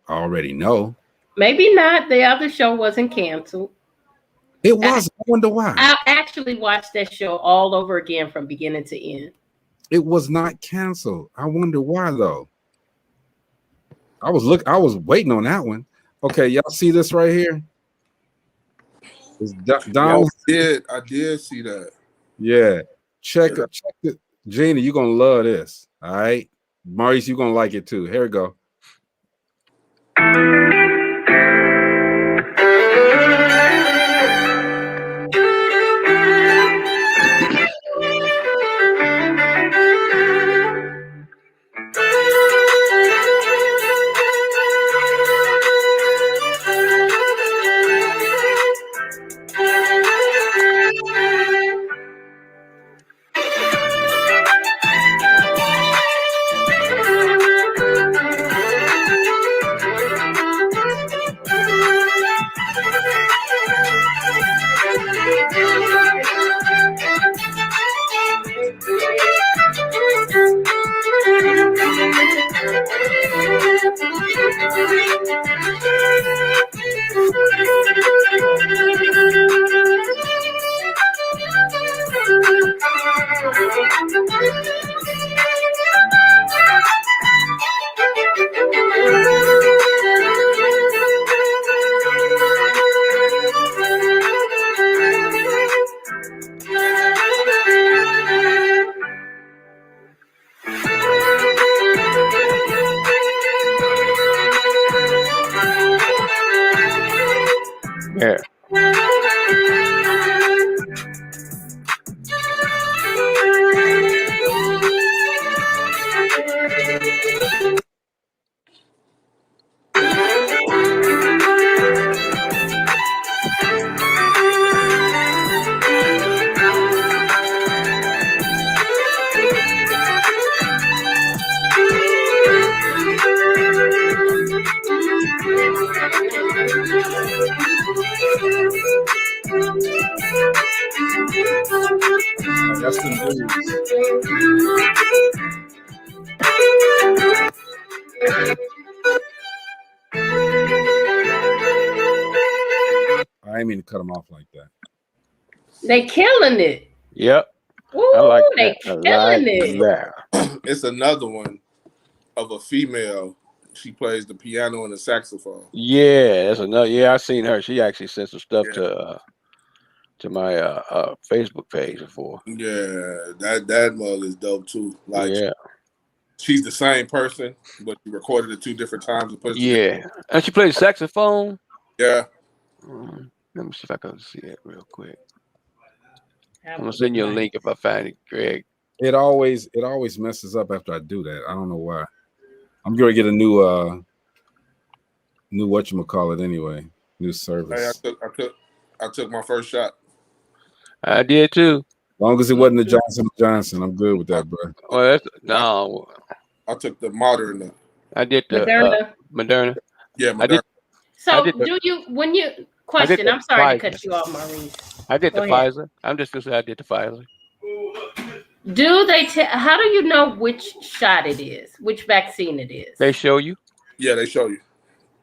I already know. Maybe not. The other show wasn't canceled. It was. I wonder why. I actually watched that show all over again from beginning to end. It was not canceled. I wonder why though. I was waiting on that one. Okay, y'all see this right here? I did see that. Yeah. Check it. Gina, you're gonna love this. All right. Maurice, you're gonna like it too. Here we go. Yeah. That's the I didn't mean to cut them off like that. They killing it. Yep. Ooh, I like they that. killing it. That. It's another one of a female. She plays the piano and the saxophone. Yeah, that's another. Yeah, I seen her. She actually sent some stuff to my Facebook page before. Yeah, that mug is dope too. Like, yeah, she's the same person, but she recorded it 2 different times. Yeah, and she plays saxophone. Yeah. Let me see if I can see it real quick. I'm gonna send you a link if I find it, Greg. It always messes up after I do that. I don't know why. I'm going to get a new whatchamacallit anyway. New Hey, service. I took my first shot. I did too. As long as it wasn't the Johnson & Johnson, I'm good with that, bro. Well, that's no. I took the Moderna. I did the Moderna. Moderna. Yeah, I did. Moderna. So did the- do you when you question? I'm sorry to Pfizer. cut you off, Maurice. I did Go the ahead. Pfizer. I'm just gonna say I did the Pfizer. Do they how do you know which shot it is, which vaccine it is? They show you. Yeah, they show you.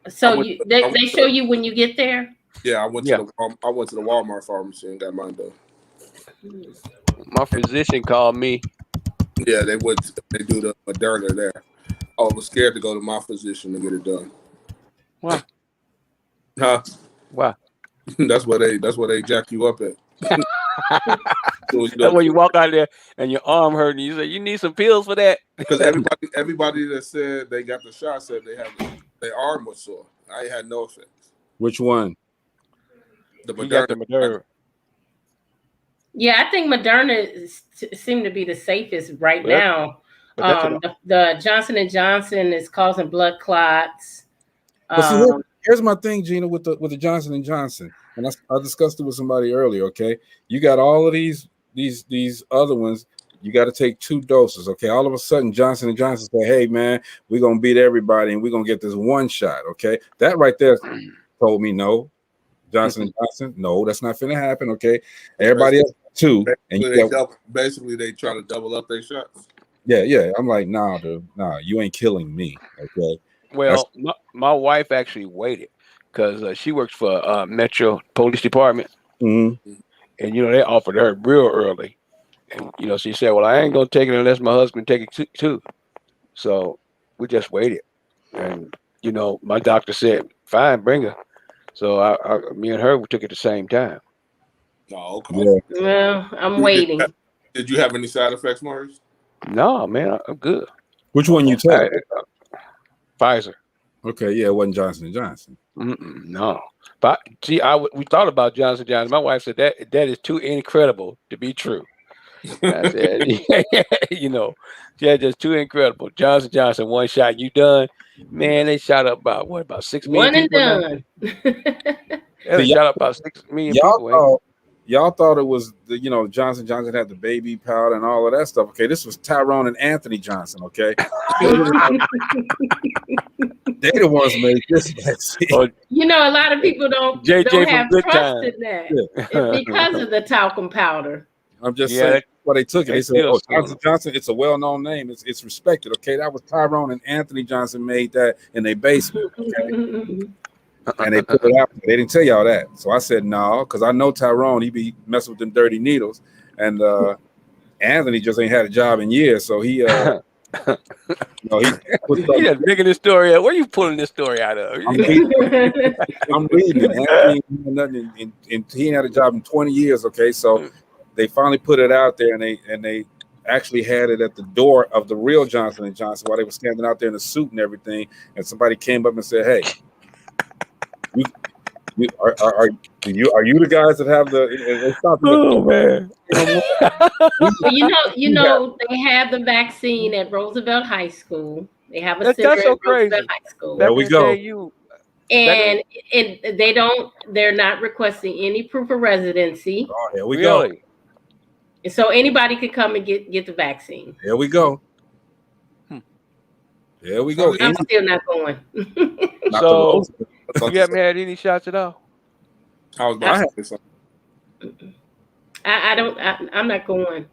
So they show you when you get there? Yeah, I went to the Walmart pharmacy and got mine done. My physician called me. Yeah, they do the Moderna there. I was scared to go to my physician to get it done. Why? Huh? Why? That's where they jack you up at. That's when you walk out there and your arm hurt and you say you need some pills for that. Because everybody that said they got the shot said their arm was sore. I had no effects. Which one? The You got the Moderna. Moderna. Yeah, I think Moderna seem to be the safest right now. The Johnson & Johnson is causing blood clots. But see, here's my thing, Gina, with the Johnson & Johnson, and I discussed it with somebody earlier. Okay, you got all of these other ones. You got to take 2 doses. Okay, all of a sudden Johnson & Johnson say, "Hey, man, we're gonna beat everybody, and we're gonna get this one shot." Okay, that right there told me no. Johnson & Johnson, no, that's not finna happen. Okay, everybody else 2, and basically they try to double up their shots. Yeah. I'm like, nah, dude, nah, you ain't killing me. Okay. Well, my wife actually waited because she works for Metro Police Department, and they offered her real early, and she said, "Well, I ain't gonna take it unless my husband take it too." So we just waited, and my doctor said, "Fine, bring her." So me and her we took it at the same time. Oh, okay. Yeah. Well, I'm waiting. Did you have any side effects, Maurice? No, man, I'm good. Which one you take? Pfizer. Okay, yeah, it wasn't Johnson & Johnson. No, but see, we thought about Johnson & Johnson. My wife said that is too incredible to be true. I said, yeah, just too incredible. Johnson & Johnson, one shot, you done. Man, they shot up about 6 million One and people. done. They shot up about 6 million people. Y'all thought it was Johnson & Johnson had the baby powder and all of that stuff. Okay, this was Tyrone and Anthony Johnson. Okay, they the ones made this vaccine. A lot of people don't have trust in that. It's because of the talcum powder. I'm just saying why they took it. They said, "Oh, Johnson & Johnson, it's a well-known name. It's respected." Okay, that was Tyrone and Anthony Johnson made that in their basement. Okay? And they put it out. They didn't tell y'all that. So I said no, because I know Tyrone, he be messing with them dirty needles. And Anthony just ain't had a job in years. So he just making this story out. Where are you pulling this story out of? I'm reading it. Anthony nothing and he ain't had a job in 20 years. Okay, so they finally put it out there, and they actually had it at the door of the real Johnson & Johnson while they were standing out there in a suit and everything. And somebody came up and said, "Hey, are you the guys that have the?" Oh man! They have the vaccine at Roosevelt High School. They have a that's center so at crazy. Roosevelt High School. There we go. And they're not requesting any proof of residency. Oh, here we go. And so anybody could come and get the vaccine. There we go. There we go. I'm still not going. So you haven't had any shots at all? I'm not going.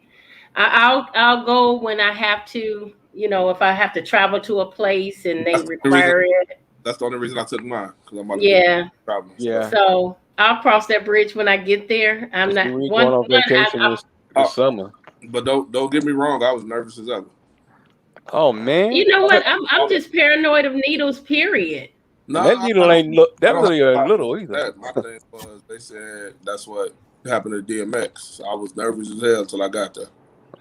I'll go when I have to. If I have to travel to a place and they require it. That's the only reason I took mine, because I'm about to travel. Yeah. So I'll cross that bridge when I get there. I'm not going on vacation this summer. But don't get me wrong, I was nervous as ever. Oh man! You know what? I'm just paranoid of needles. Period. No, that needle ain't really ain't little either. My thing was they said that's what happened to DMX. I was nervous as hell until I got there.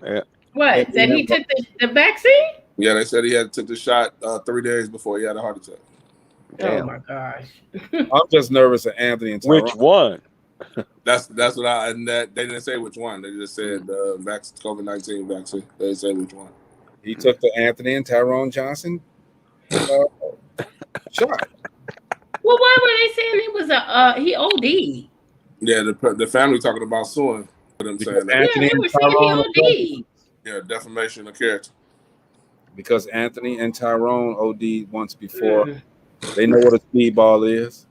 Yeah. What? That he took the vaccine? Yeah, they said he had took the shot 3 days before he had a heart attack. Damn. Oh my gosh! I'm just nervous at Anthony and Tyrone. Which one? That's what and that they didn't say which one. They just said COVID-19 vaccine. They didn't say which one. He took the Anthony and Tyrone Johnson shot. Well, why were they saying it was he OD? Yeah, the family talking about suing for them saying that. Yeah, they were saying he OD. Yeah, defamation of character. Because Anthony and Tyrone OD'd once before. They know what a speedball is.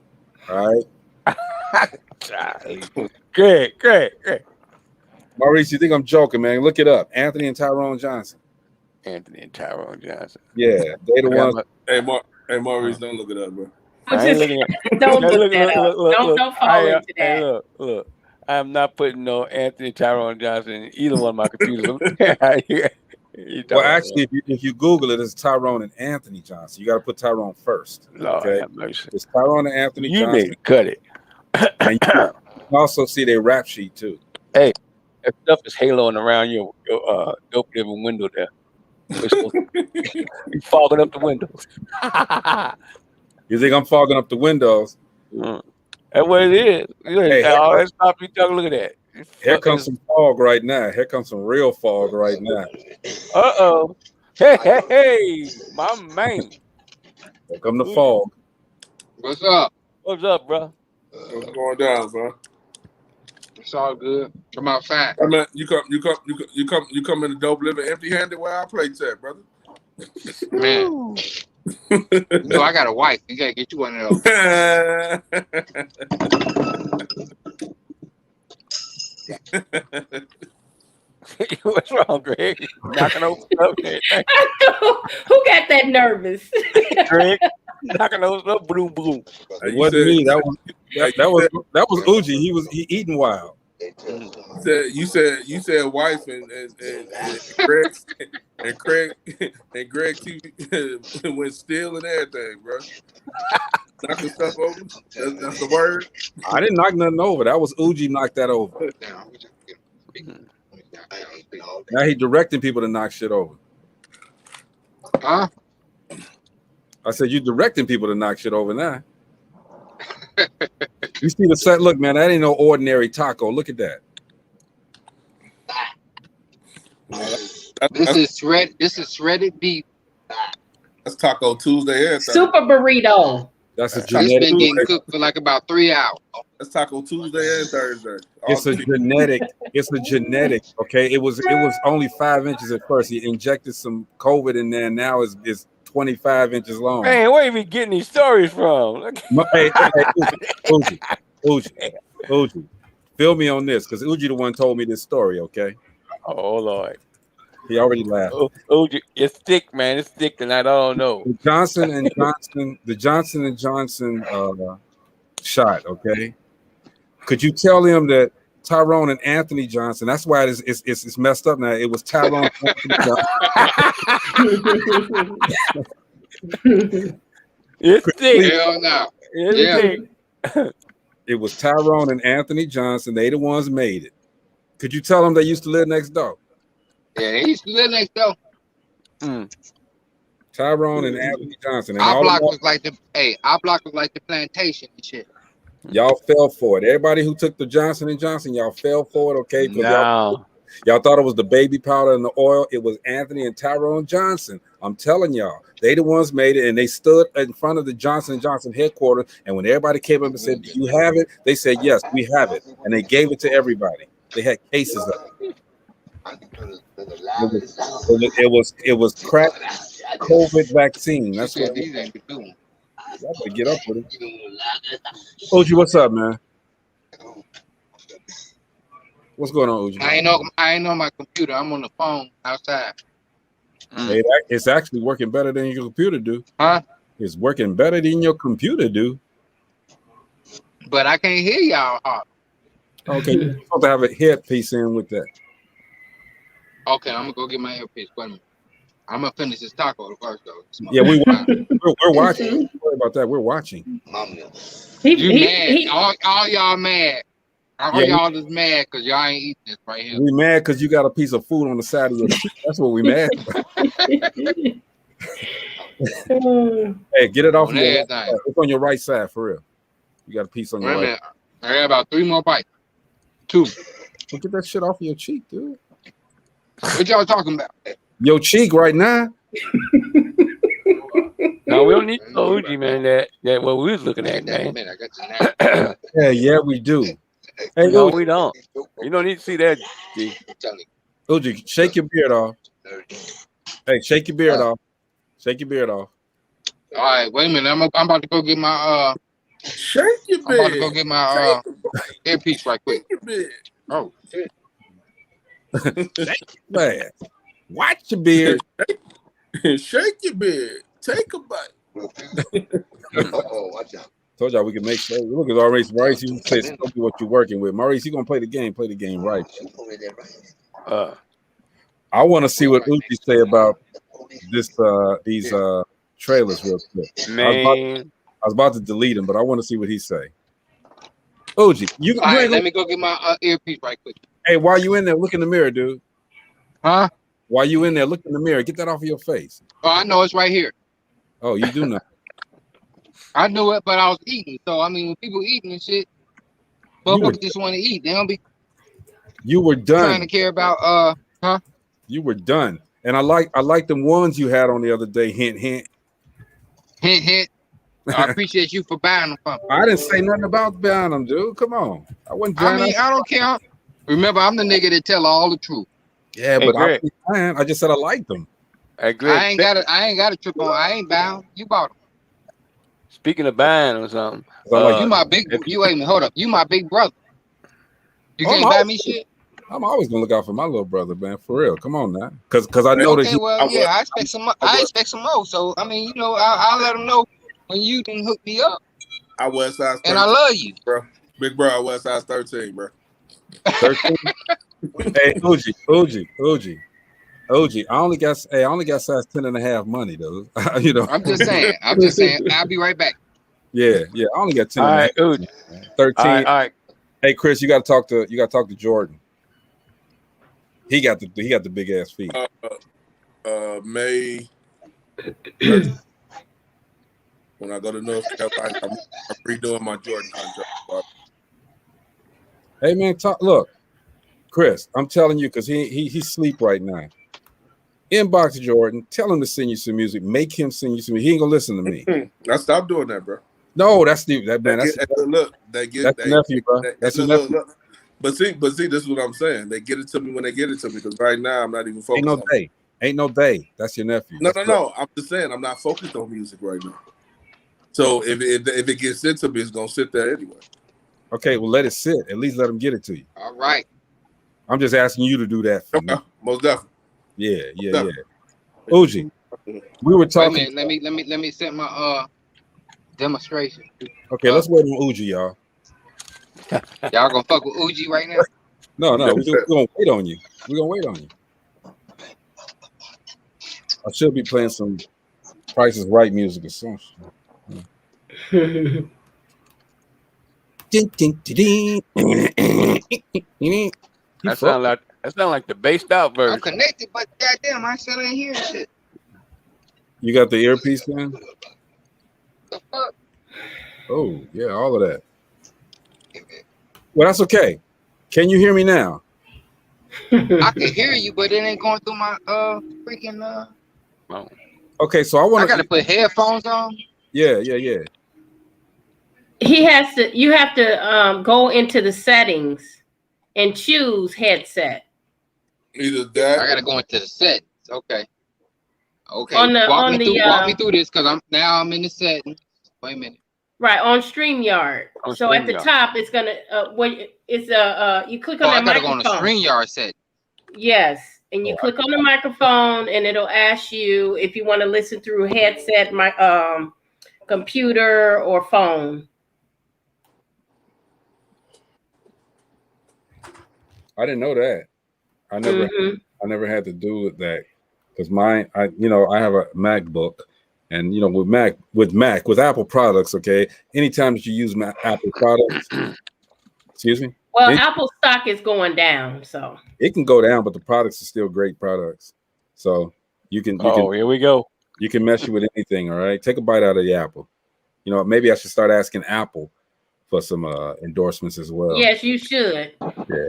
All right. Great. Maurice, you think I'm joking, man? Look it up. Anthony and Tyrone Johnson. Anthony and Tyrone Johnson. Yeah, they the ones. Hey, Maurice, don't look it up, bro. I ain't looking at Don't look that up. Don't fall into that. Look. I'm not putting no Anthony Tyrone Johnson in either one of my computers. Well, actually, if you Google it, it's Tyrone and Anthony Johnson. You got to put Tyrone first. Lord okay? have mercy. It's Tyrone and Anthony You Johnson. need to cut it. And you can also see their rap sheet too. Hey, that stuff is haloing around your dope living window there. You fogging up the windows. You think I'm fogging up the windows? That's what it is. Hey, that stuff you talking. Look at that. Here comes some fog right now. Here comes some real fog right now. Hey, my man. Here come the fog. What's up? What's up, bro? What's going down, bro? It's all good. Come outside. I mean, you come in the dope living empty-handed. Where I play at, brother? Man, you know I got a wife. You gotta get you one of those. What's wrong, Greg? Knocking over stuff. Who got that nervous? Greg, knocking over stuff. Boom, boom. It wasn't me. That was Uji. He eating wild. You said wife and Greg TV went still and everything, bro. Knocking stuff over. That's the word. I didn't knock nothing over. That was Uji knocked that over. Now he directing people to knock shit over. Huh? I said you directing people to knock shit over now. You see the set? Look, man, that ain't no ordinary taco. Look at that. This is shredded beef. That's Taco Tuesday. Super burrito. That's a It's genetic. been getting cooked for like about 3 hours. That's Taco Tuesday and Thursday. It's a genetic. It's a genetic. Okay, it was only 5 inches at first. He injected some COVID in there. Now it's 25 inches long. Man, where you getting these stories from? Hey, Uji, fill me on this because Uji the one told me this story. Okay. Oh Lord. He already laughed. Uji, it's thick, man. It's thick tonight. I don't know. The Johnson and Johnson shot. Okay. Could you tell him that Tyrone and Anthony Johnson? That's why it's messed up now. It was Tyrone. It's thick. Hell no. It's thick. It was Tyrone and Anthony Johnson. They the ones made it. Could you tell them they used to live next door? Yeah, they used to live next door. Tyrone and Anthony Johnson. And Our block was like the plantation and shit. Y'all fell for it. Everybody who took the Johnson and Johnson, y'all fell for it, okay? No. Y'all thought it was the baby powder and the oil. It was Anthony and Tyrone Johnson. I'm telling y'all, they the ones made it, and they stood in front of the Johnson & Johnson headquarters, and when everybody came up and said, "Do you have it?" They said, "Yes, we have it," and they gave it to everybody. They had cases of it. It was crack COVID vaccine. That's what y'all better get up with it. Uji, what's up, man? What's going on, Uji? I ain't on my computer. I'm on the phone outside. Hey, it's actually working better than your computer do. Huh? It's working better than your computer do. But I can't hear y'all. Okay, you're supposed to have a headpiece in with that. Okay, I'm gonna go get my earpiece. Wait a minute. I'm gonna finish this taco first, though. Yeah, we're watching. Don't worry about that. We're watching. You mad? All y'all mad. Y'all just mad because y'all ain't eating this right here. We mad because you got a piece of food on the side of your seat. That's what we mad about. Hey, get it off. It's on your right side for real. You got a piece on your right. I got about 3 more bites. 2. Don't get that shit off your cheek, dude. What y'all talking about? Your cheek right now. No, we don't need OG, man. That what we was looking at, man. Yeah, we do. Hey, No, OG, we don't. You don't need to see that, G. OG, shake your beard off. Hey, shake your beard off. Shake your beard off. All right, wait a minute. I'm about to go get my Shake your I'm about to go beard. get my earpiece right quick. Your beard. Oh shit. Man, watch your beard. Shake your beard. Take a bite. Watch out. Told y'all we can make sure. Look at Maurice. Maurice, you say something what you're working with. Maurice, you gonna play the game. Play the game right. I want to see what Uzi say about this. These trailers real quick. Man, I was about to delete him, but I want to see what he say. Uzi, you. All right, let me go get my earpiece right quick. Hey, while you in there, look in the mirror, dude. Huh? While you in there, look in the mirror. Get that off of your face. Oh, I know it's right here. Oh, you do not. I knew it, but I was eating. So I mean, when people eating and shit, motherfuckers just want to eat. They don't be. You were done. Trying to care about huh? You were done. And I like them ones you had on the other day. Hint, hint. Hint, hint. I appreciate you for buying them from me. I didn't say nothing about buying them, dude. Come on. I wasn't trying. I mean, I don't care. Remember, I'm the nigga that tell all the truth. Yeah, Hey, but Greg. I just said I liked them. Hey, Greg, I ain't got a trip on. I ain't bound. You bought them. speaking of buying or something, You my big. You wait a minute. Hold up. You my big brother. You can't buy me shit. I'm always gonna look out for my little brother, man. For real. Come on now, because I know that. Well, yeah, I expect some. I expect some more. So I mean, you know, I'll let them know when you can hook me up. I wear size 13, and I love you, bro. Big bro, I wear size 13, bro. 13. Hey, OG. I only got size 10 and a half money though. You know. I'm just saying. I'll be right back. Yeah. I only got 10 all and a right, half. OG. 13. All right. Hey, Chris, you got to talk to Jordan. He got the big ass feet. May 30th. When I go to North Carolina, I'm redoing my Jordan contract. Hey man, look, Chris, I'm telling you, because he sleep right now. Inbox Jordan, tell him to send you some music, make him send you some music. He ain't gonna listen to me. I stopped doing that, bro. No, that's the nephew, bro. That's your nephew. But see, this is what I'm saying. They get it to me when they get it to me, because right now I'm not even focused. Ain't no day. That's your nephew. No. I'm just saying I'm not focused on music right now. So if it gets sent to me, it's gonna sit there anyway. Okay, well let it sit. At least let him get it to you. All right. I'm just asking you to do that for me. Most definitely. Yeah. OG, we were talking. Wait a minute, let me set my demonstration. Okay, let's wait on OG, y'all. Y'all gonna fuck with OG right now? No, we're gonna wait on you. We're gonna wait on you. I should be playing some Price is Right music or something. That sound like the based out version. I'm connected, but goddamn, I still ain't hearing shit. You got the earpiece in? The fuck? Oh, yeah, all of that. Well, that's okay. Can you hear me now? I can hear you, but it ain't going through my freaking Okay, so I gotta put headphones on. Yeah. You have to go into the settings and choose headset. Either that. I gotta go into the settings. Okay. Walk me through this, because I'm in the settings. Wait a minute. Right on StreamYard. So at the top, it's gonna you click on that I gotta microphone. go on the StreamYard set. Yes, and you click on the microphone, and it'll ask you if you want to listen through headset, computer, or phone. I didn't know that. I never had to do with that, because I have a MacBook, and with Apple products, okay, anytime that you use Apple products, excuse me. Well, Apple stock is going down, so it can go down, but the products are still great products. So you can. Here we go. You can mess with anything. All right, take a bite out of the apple. Maybe I should start asking Apple for some endorsements as well. Yes, you should. Yeah.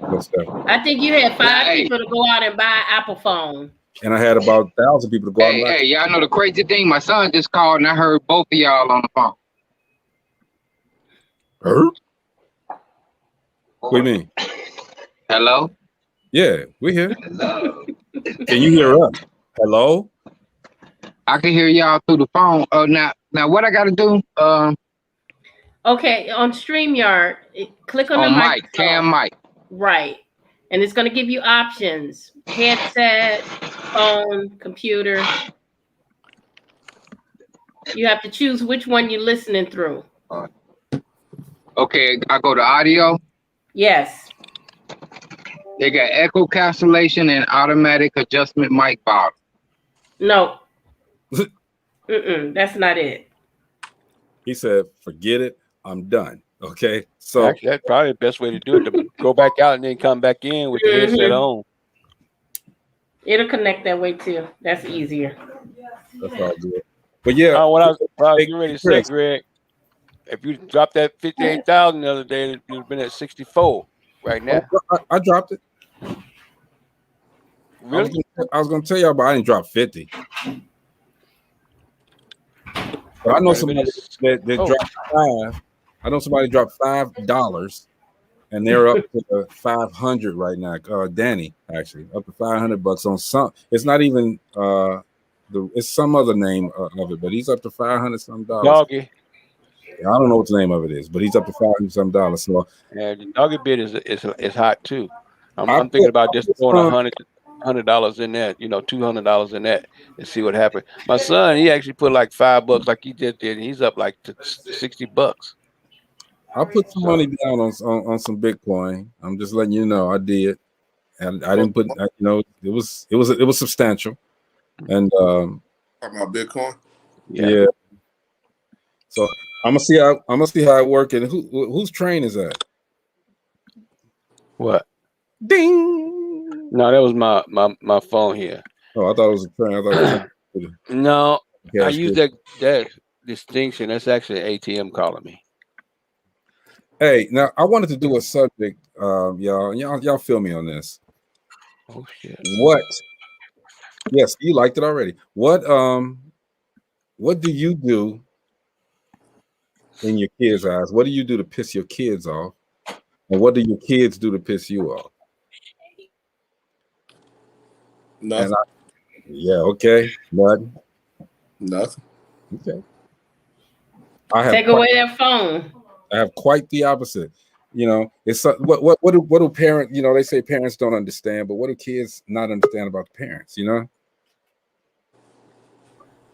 Good stuff. I think you had 5 people to go out and buy an Apple phone. And I had about 1,000 people to go out and buy. Hey, y'all know the crazy thing? My son just called and I heard both of y'all on the phone. What do you mean? Hello? Yeah, we here. Hello. Can you hear us? Hello? I can hear y'all through the phone. Now what I gotta do? Okay, on StreamYard, click on the mic, cam mic. Right. And it's gonna give you options: headset, phone, computer. You have to choose which one you're listening through. Okay, I go to audio. Yes. They got echo cancellation and automatic adjustment mic volume. No. That's not it. He said, forget it. I'm done. Okay. So actually, that's probably the best way to do it, to go back out and then come back in with the headset on. It'll connect that way too. That's easier. That's all good. But yeah, what I was getting ready to say, Greg, if you dropped that 58,000 the other day, it would have been at 64 right now. I dropped it. Really? I was gonna tell y'all, but I didn't drop 50. But I know somebody that dropped 5. I know somebody dropped $5, and they're up to 500 right now. Danny, actually, up to $500 on some. It's not even it's some other name of it, but he's up to $500 Doggy. I don't know what the name of it is, but he's up to $500. So yeah, the doggy bit is hot too. I'm thinking about just throwing $100 in that, $200 in that, and see what happens. My son, he actually put like $5, like he just did, and he's up like to $60. I put some money down on some Bitcoin. I'm just letting you know I did, and I didn't put. It was substantial, and talking about Bitcoin. Yeah. So I'm gonna see how it works, and whose train is that? What? Ding. No, that was my phone here. Oh, I thought it was a train. I thought it was no, I use that distinction. That's actually an ATM calling me. Hey, now I wanted to do a subject, y'all feel me on this. Oh shit. What? Yes, you liked it already. What do you do in your kids' eyes? What do you do to piss your kids off? And what do your kids do to piss you off? Nothing. Okay. Nothing. Nothing. Okay. Take away that phone. I have quite the opposite. It's what do parents? They say parents don't understand, but what do kids not understand about the parents?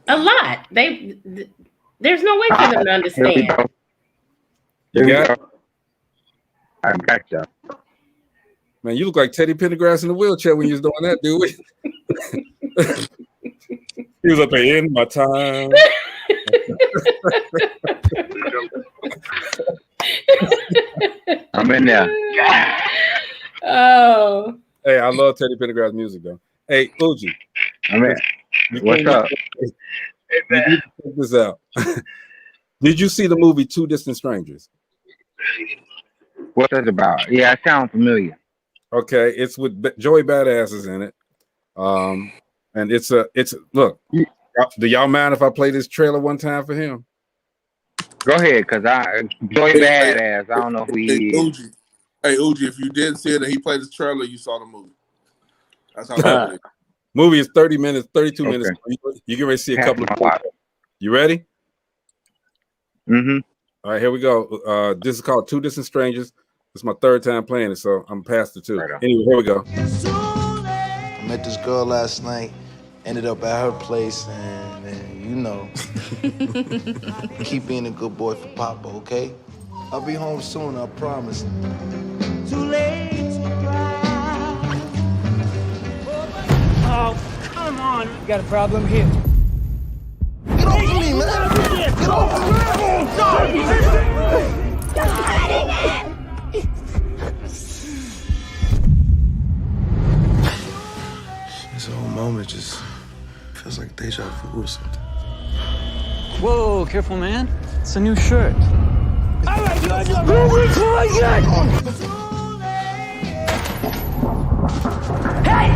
A lot. There's no way for them to understand. You got it? I got you. Man, you look like Teddy Pendergrass in the wheelchair when you was doing that, dude. He was up there in my time. I'm in there. Oh. Hey, I love Teddy Pendergrass music though. Hey, Uji. I'm in. What's up? Check this out. Did you see the movie Two Distant Strangers? What's that about? Yeah, it sounds familiar. Okay, it's with Joey Badass is in it. And it's look. Do y'all mind if I play this trailer one time for him? Go ahead, cause Joey Badass. I don't know who he is. Hey, Uji, if you didn't see it and he played the trailer, you saw the movie. That's how it is. Movie is 30 minutes, 32 minutes. You get ready to see a couple of. You ready? Mm-hmm. All right, here we go. This is called Two Distant Strangers. It's my third time playing it, so I'm past the two. Anyway, here we go. I met this girl last night, ended up at her place, and keep being a good boy for Papa, okay? I'll be home soon, I promise. Too late to cry. Oh, come on. You got a problem here. Get off of me, man! Get off of me! This whole moment just feels like deja vu or something. Whoa, careful, man. It's a new shirt. right, you want to do a reach Hey!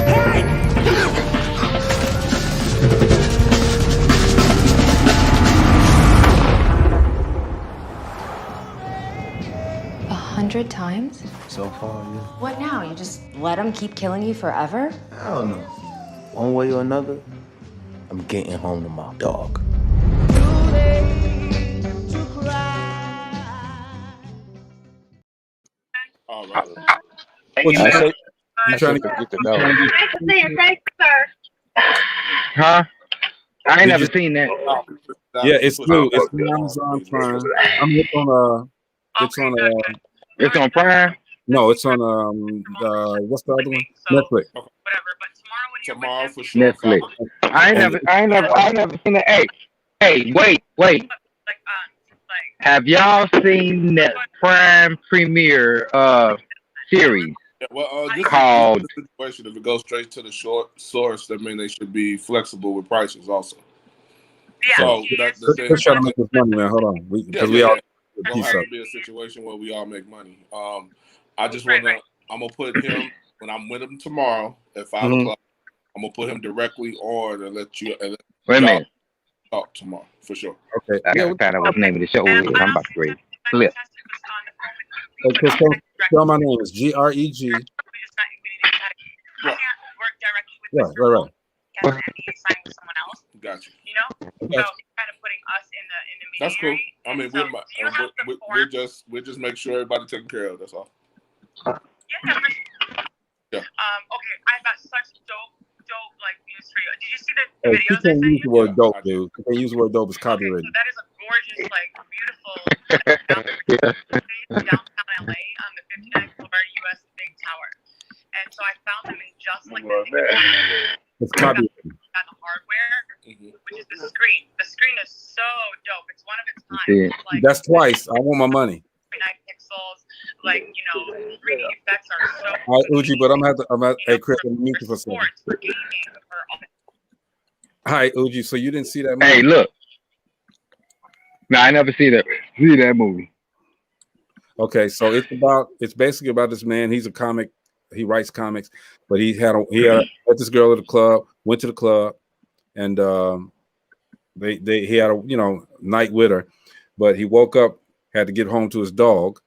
Hey! 100 times? So far, yeah. What now? You just let him keep killing you forever? I don't know. One way or another, I'm getting home to my dog. All right. What you trying to get the dog? Nice to see you. Thanks, sir. Huh? I ain't Did never you- seen that. Yeah, it's new. It's on Amazon Prime. It's on It's on Prime. no, it's on what's the other one? Netflix. Tomorrow for sure. Netflix. I ain't never seen that. Hey, wait. Have y'all seen that Prime premiere series Yeah, well, this called? is the situation. If it goes straight to the short source, that means they should be flexible with prices also. Yeah. So that's the Let's thing. try to make this money, man. Hold on, because we Yeah. all It's gonna have to be a situation where we all make money. I just wanna. I'm gonna put him when I'm with him tomorrow at 5 o'clock. I'm gonna put him directly on and let you. And Wait a minute. Talk tomorrow for sure. Okay. I gotta find out what the name of the show is. I'm about to grade. Flip. Okay, spell my name is Greg. Right. Got you. You know, so kind of putting us in the That's cool. intermediary. I mean, we're just make sure everybody taken care of. That's all. Yeah. Okay, I've got such dope like news for you. Did you see the Hey, you videos I can't sent use you? the word dope, dude. You can't use the word dope. It's copyrighted. So that is a gorgeous, like, beautiful downtown LA on the 59th floor US Big Tower. And so I found them in just like the It's copyrighted. got the hardware, which is the screen. The screen is so dope. It's one of its kind. Yeah. Like, That's twice. I want my money. 9 pixels, like, you know, 3D effects are so All right, Uji, but I'm at hey Chris, I'm mute you for a second. for gaming, for all. Hi, Uji. So you didn't see that movie? Hey, look. No, I never see that movie. Okay, so it's basically about this man. He's a comic. He writes comics, but he met this girl at the club. Went to the club, and he had a night with her, but he woke up, had to get home to his dog,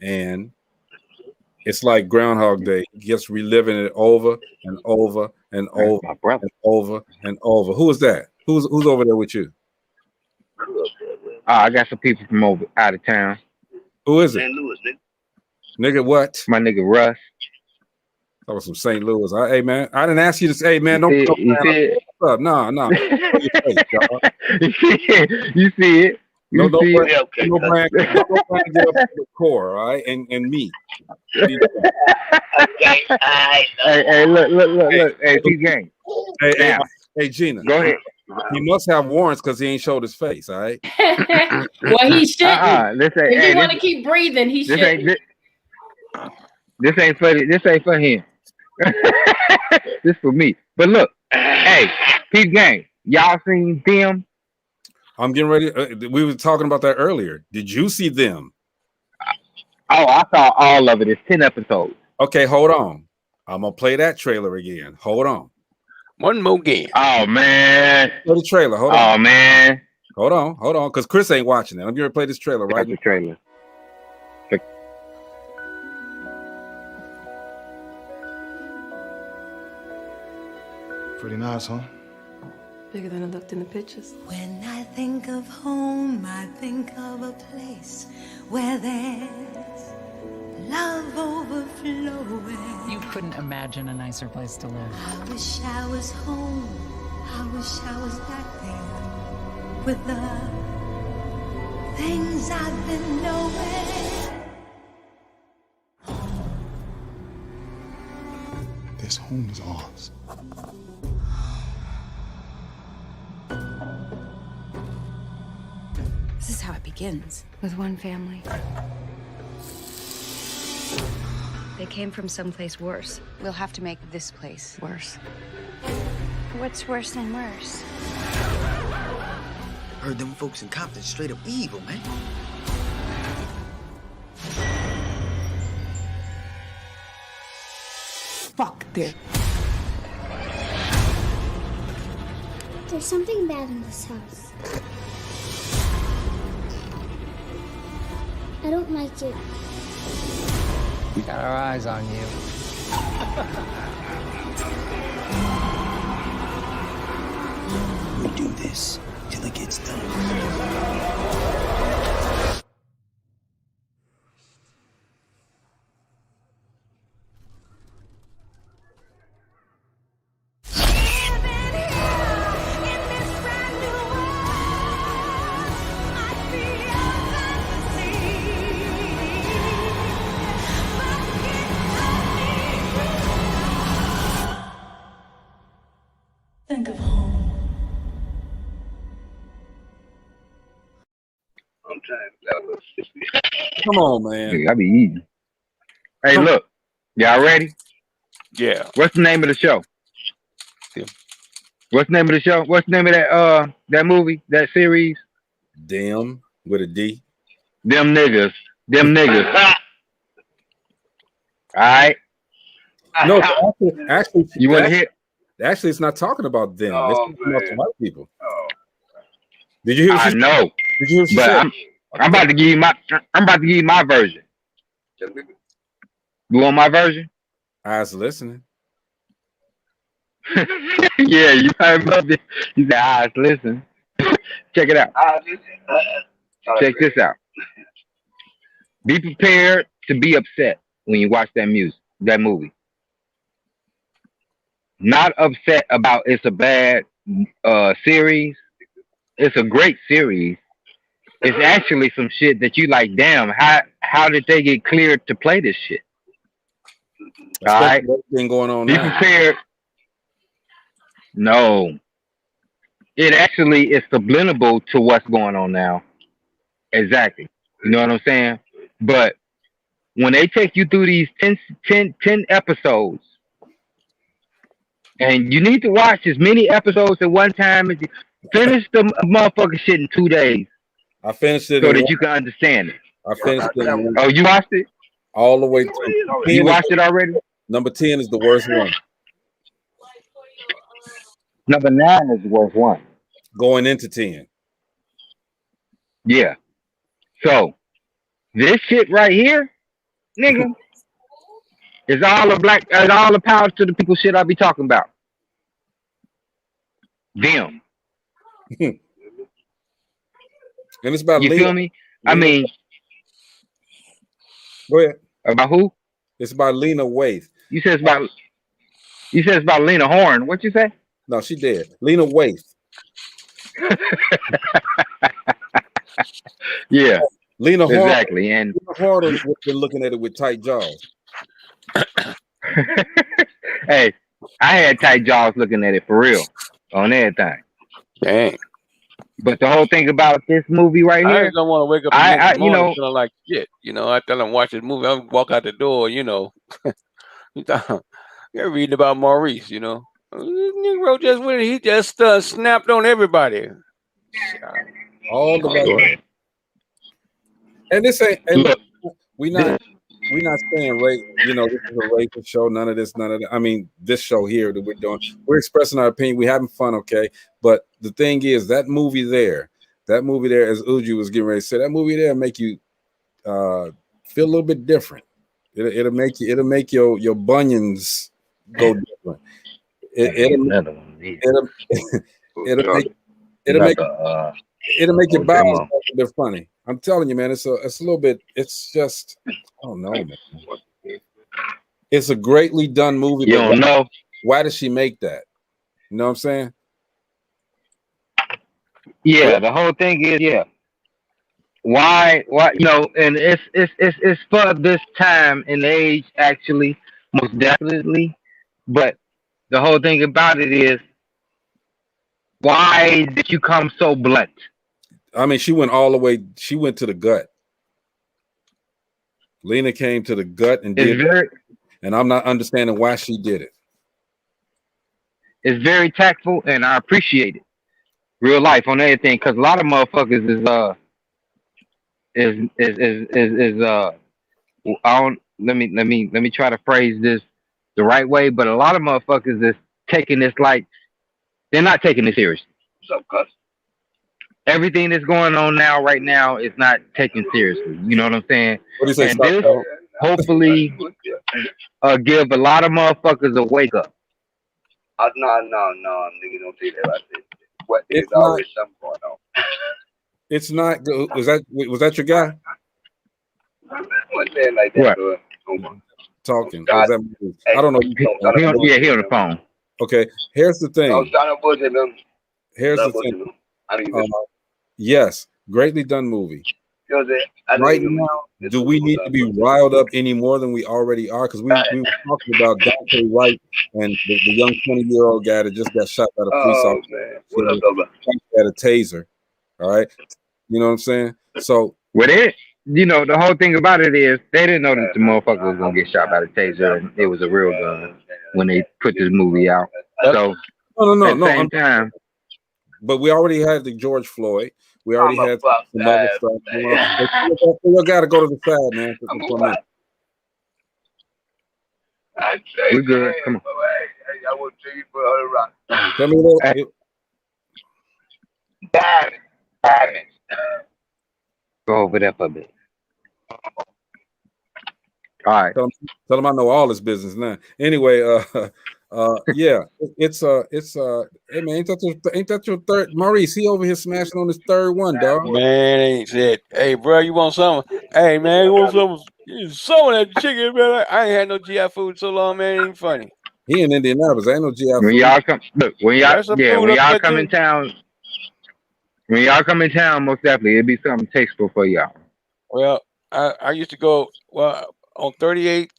and it's like Groundhog Day. He gets reliving it over and over and over and over and over. Who is that? Who's over there with you? I got some people from over out of town. Who is it? St. Louis, Nigga, what? My nigga Russ. That was from St. Louis. Hey man, I didn't ask you to say, hey man, don't You put see it? up. No. You see it? No brand get up Okay. to the core, all right? And me. Okay, I know. Hey, look. Hey, P Gang. Hey, Gina. Go ahead. He must have warrants because he ain't showed his face, all right? Well, he shouldn't. If you want to this, keep breathing, he this shouldn't. this ain't for this ain't for him. This for me. But look, hey, P Gang, y'all seen them? I'm getting ready. We were talking about that earlier. Did you see them? Oh, I saw all of it. It's 10 episodes. Okay, hold on. I'm gonna play that trailer again. Hold on. One more game. Oh man. Play the trailer. Hold on. Oh man. Hold on. Because Chris ain't watching it. I'm gonna play this trailer right now. The trailer. Pretty nice, huh? Bigger than it looked in the pictures. When I think of home, I think of a place where there's love overflowing. You couldn't imagine a nicer place to live. I wish I was home. I wish I was back there with the things I've been knowing. This home is ours. This is how it begins, with one family. They came from someplace worse. We'll have to make this place worse. What's worse than worse? Heard them folks in Compton straight up evil, man. Fuck this. There's something bad in this house. I don't like it. We got our eyes on you. We do this till it gets done. Think of home. Come on, man. I be eating. Hey, look, y'all ready? Yeah. What's the name of the show? Yeah. What's the name of the show? What's the name of that movie, that series? Damn with a D. Them niggas. Them niggas. All right. No, actually, you want to hear? Actually, it's not talking about them. Oh, it's talking about the white people. Did you hear? What I know. Did you hear what she but said? I'm about to give you my. I'm about to give you my version. You want my version? I was listening. Yeah, you heard about it. You said, "Ah, listen." Check it out. Check this out. Be prepared to be upset when you watch that movie. Not upset about it's a bad series. It's a great series. It's actually some shit that you like. Damn, how did they get cleared to play this shit? All right, thing going on be now. prepared. No, it actually is subliminal to what's going on now. Exactly. You know what I'm saying? But when they take you through these 10 episodes, and you need to watch as many episodes at one time as you finish the motherfucking shit in 2 days. I finished it so that you can understand it. I finished it. Oh, you watched it? All the way through. You watched it already? Number 10 is the worst one. Number 9 is the worst one. Going into 10. Yeah. So this shit right here, nigga, is all the power to the people shit I be talking about. Them. And it's about you Lena. Feel me? I mean, go ahead. About who? It's about Lena Waithe. You said it's about Lena Horne. What you say? No, she did. Lena Waithe. Yeah. Lena Horne. Exactly. And Lena Horne has been looking at it with tight jaws. Hey, I had tight jaws looking at it for real on everything. Dang. But the whole thing about this movie right I here, just don't want to wake up the next morning feeling like shit. You know, after I watch this movie, I walk out the door, you know. You're reading about Maurice, you know. Negro just went, he just snapped on everybody. All the and this ain't we not saying rape, you know, this is a racist show, none of that. I mean, this show here that we're doing, we're expressing our opinion, we're having fun, okay? But the thing is, that movie there, as Uju was getting ready to say, that movie there make you feel a little bit different. It'll make your bunions go different. It'll make your bowels a bit funny. I'm telling you, man, it's a little bit, it's just, I don't know, man. It's a greatly done movie. You don't know. Why does she make that? You know what I'm saying? Yeah, the whole thing is, yeah. Why, you know, and it's for this time and age, actually, most definitely. But the whole thing about it is, why did you come so blunt? I mean, she went all the way. She went to the gut. Lena came to the gut and did it, and I'm not understanding why she did it. It's very tactful, and I appreciate it. real life on everything, because a lot of motherfuckers is I don't let me try to phrase this the right way, but a lot of motherfuckers is taking this like they're not taking it seriously. What's up, cuz? Everything that's going on now, right now, is not taken seriously. You know what I'm saying? What do you say? And this hopefully give a lot of motherfuckers a wake up. No, nigga, don't say that. I said, what? There's It's not. always something going on. It's not. Was that your guy? What's that like that? What? Talking. Was that, I don't know. He on the phone. Okay. Here's the thing. Here's Here's the thing. Yes, greatly done movie. Right now, do we need to be riled up any more than we already are? Because we were talking about Dante Wright and the young 20-year-old guy that just got shot by the police officer. What up, at a taser. All right. You know what I'm saying? So with it, you know, the whole thing about it is they didn't know that the motherfucker was gonna get shot by the taser and it was a real gun when they put this movie out. So no. At the same time, but we already had the George Floyd. We already had some other stuff. You got to go to the side, man. For a minute. We good. Come on. I will tell you for other rock. Tell me that. Diamond. Go over there for a bit. All right. Tell him I know all his business now. Anyway, yeah, it's hey man, ain't that your third? Maurice, he over here smashing on his third one, dog. Man, ain't shit. Hey, bro, you want something? Hey, man, you want some of that chicken, man? I ain't had no GI food so long, man. It ain't funny. He in Indianapolis. Ain't no GI food. When y'all come in town, most definitely it'd be something tasteful for y'all. Well, I used to go on 38th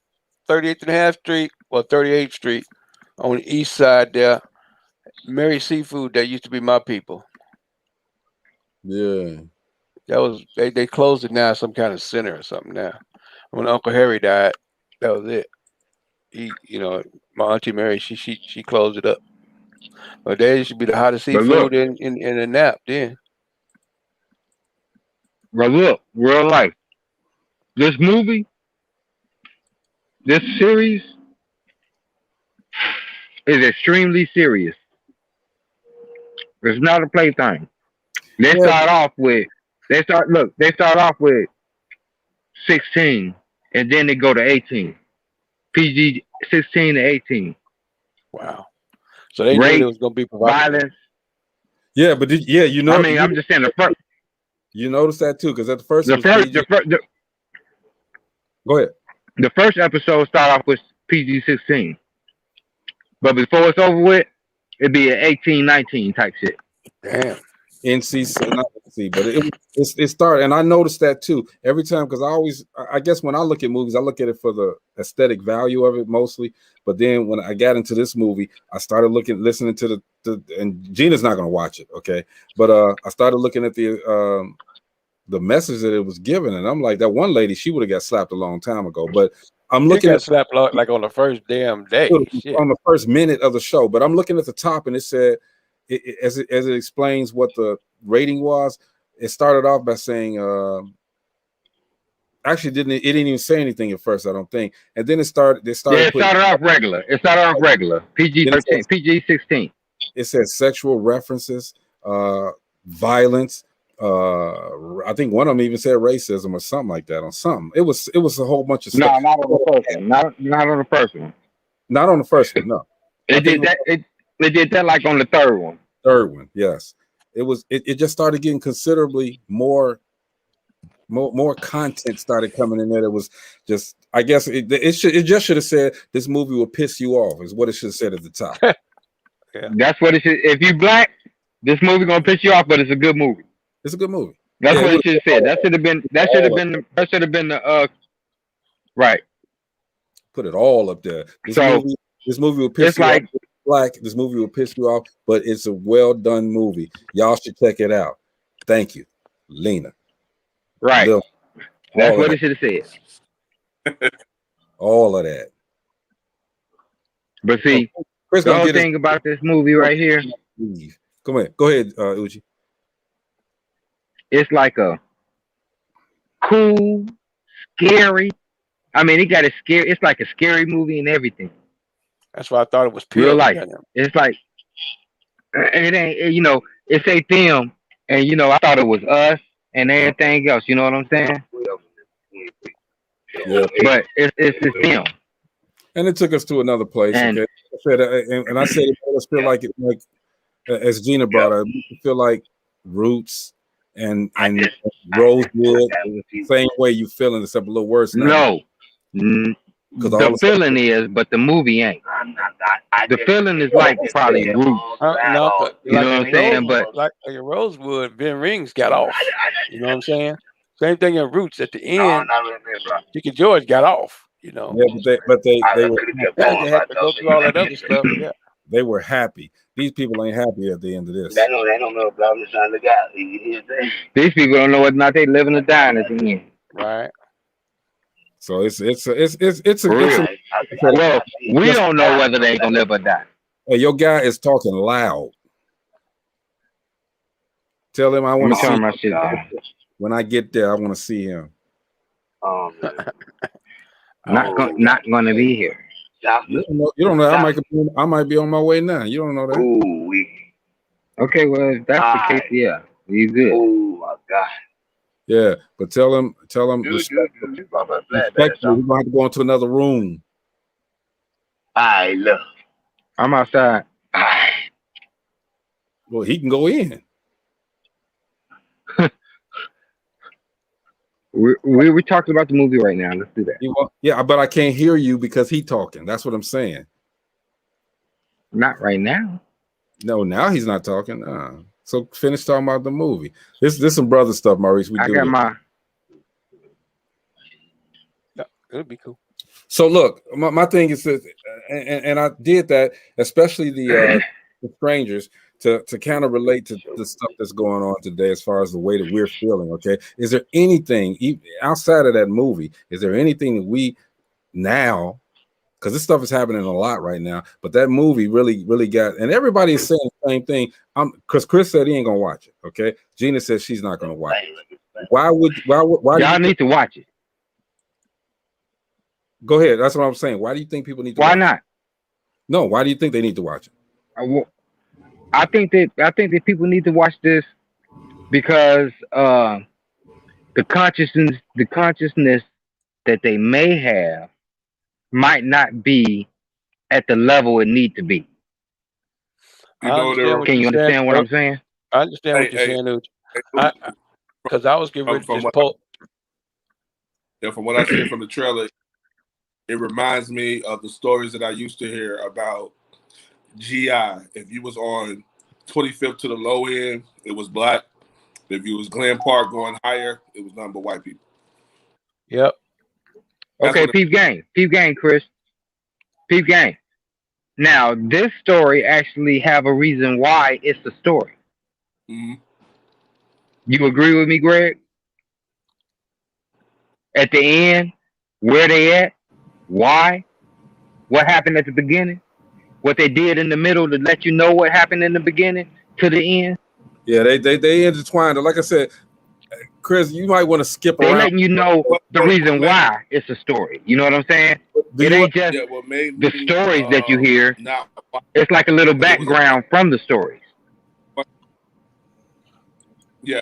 and a half Street, 38th Street on the east side there. Mary Seafood, that used to be my people. Yeah. That was they closed it now, some kind of center or something now. When Uncle Harry died, that was it. My Auntie Mary, she closed it up. But there used to be the hottest seafood in the Nap then. But look, real life. This movie, this series is extremely serious. It's not a plaything. They start off with 16 and then they go to 18. PG 16 to 18. Wow. So they knew it was gonna be violence. Yeah, but you know. I mean, I'm just saying the first. You noticed that too, because at the first. Go ahead. The first episode start off with PG-16, but before it's over with, it'd be an 18-19 type shit. Damn. NC, not NC, but it started, and I noticed that too every time, because I guess when I look at movies, I look at it for the aesthetic value of it mostly. But then when I got into this movie, I started listening to and Gina's not gonna watch it, okay? But I started looking at the message that it was given, and I'm like, that one lady, she would have got slapped a long time ago. But I'm looking at slapped like on the first damn day, on the first minute of the show. But I'm looking at the top, and it said. As it explains what the rating was, it started off by saying, actually it didn't even say anything at first, I don't think, and then it started off regular. It started off regular. PG-13, PG-16. It says sexual references, violence. I think one of them even said racism or something like that on something. It was a whole bunch of stuff. No, not on the first one. Not on the first one. Not on the first one. No. They did that like on the third one. Third one, yes. It just started getting considerably more content started coming in there. It was just, I guess it just should have said this movie will piss you off, is what it should have said at the top. Yeah. That's what it should. If you black, this movie gonna piss you off, but it's a good movie. It's a good movie. That's what it should have said. That should have been the right. Put it all up there. This movie will piss you off. Black, this movie will piss you off, but it's a well done movie. Y'all should check it out. Thank you, Lena. Right. That's what it should have said. All of that. But see, the whole thing about this movie right here. Go ahead, Uchi. It's like a cool, scary. I mean, it got a scary. It's like a scary movie and everything. That's why I thought it was Real pure. life. It's like it ain't. You know, it's a film, and you know, I thought it was us and everything else. You know what I'm saying? Yeah. But it's this film. And it took us to another place. And- Okay. I said it made us feel like it, like as Gina brought up, you feel like Roots and Rosewood, the same way you feeling, except a little worse now. No. The feeling is, but the movie ain't. The feeling is like probably Roots. No, but You know what I'm saying? But like in Rosewood, Ben Rings got off. You know what I'm saying? Same thing in Roots. At the end, Dickie George got off. You know. Yeah, but they were they had to go through all that other stuff. Yeah. They were happy. These people ain't happy at the end of this. They don't know if I'm just trying to look out. These people don't know whether or not they living or dying at the end. Right. So it's a well, we don't know whether they gonna live or die. Hey, your guy is talking loud. Tell him I want to see my shit down. When I get there. I want to see him. Not gonna be here. You don't know. I might be on my way now. You don't know that. Ooh, okay, well, if that's the case, yeah, he's good. Oh my God. Yeah, but tell him respectfully, we're going to have to go into another room. I look. I'm outside. Well, he can go in. We're talking about the movie right now. Let's do that. Yeah, but I can't hear you because he talking. That's what I'm saying. Not right now. No, now he's not talking. So finish talking about the movie. This some brother stuff, Maurice. I got my. Yeah, it'd be cool. So look, my thing is that, and I did that, especially the strangers, to kind of relate to the stuff that's going on today as far as the way that we're feeling. Okay, is there anything outside of that movie? Is there anything that we now? Because this stuff is happening a lot right now, but that movie really got, and everybody is saying the same thing. Because Chris said he ain't gonna watch it. Okay, Gina says she's not gonna watch it. Why y'all need to watch it? Go ahead. That's what I'm saying. Why do you think people need to? Why watch not? It? No. Why do you think they need to watch it? I think that people need to watch this because the consciousness that they may have might not be at the level it need to be. Can you understand what I'm saying? I understand what you're saying, because I was getting ready to just pull. Yeah, from what I see from the trailer, it reminds me of the stories that I used to hear about GI. If you was on 25th to the low end, it was black. If you was Glen Park going higher, it was nothing but white people. Yep. Okay, peep game, Chris. Peep game. Now, this story actually have a reason why it's a story. Mm-hmm. You agree with me, Greg? At the end, where they at? Why? What happened at the beginning? What they did in the middle to let you know what happened in the beginning to the end? Yeah, they intertwined. Like I said, Chris, you might want to skip They're around. letting you know the reason why it's a story. You know what I'm saying? It ain't just the stories that you hear. It's like a little background from the stories. Yeah.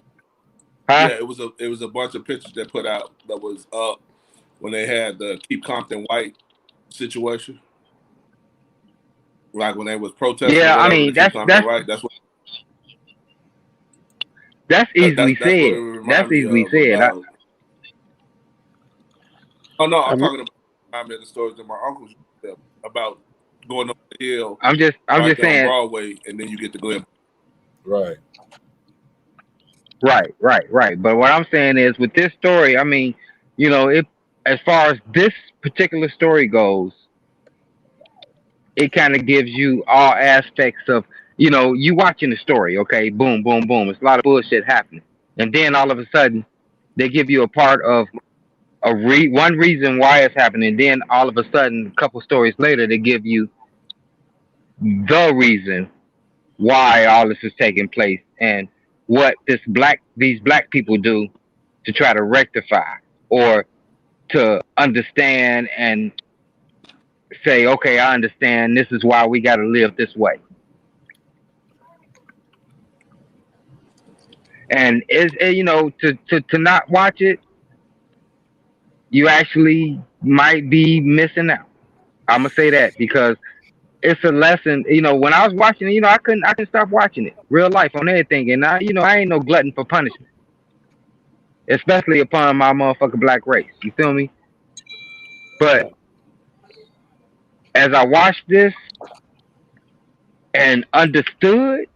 Huh? Yeah, it was a bunch of pictures they put out that was up when they had the Keep Compton White situation. Like when they was protesting. Yeah, I mean that's right. That's easily said. That's easily said. Oh no, I'm talking about the stories that my uncles used to tell about going up the hill. I'm just saying Broadway, and then you get the Glen. Right. Right. But what I'm saying is, with this story, I mean, you know, as far as this particular story goes, it kind of gives you all aspects of, you know, you watching the story, okay, boom, boom, boom. It's a lot of bullshit happening, and then all of a sudden, they give you a part of one reason why it's happening. Then all of a sudden, a couple stories later, they give you the reason why all this is taking place and what these black people do to try to rectify or to understand and say, okay, I understand. This is why we got to live this way. And to not watch it, you actually might be missing out. I'm gonna say that because it's a lesson. When I was watching it, I couldn't stop watching it. Real life on everything, and I ain't no glutton for punishment, especially upon my motherfucking black race. You feel me? But as I watched this and understood,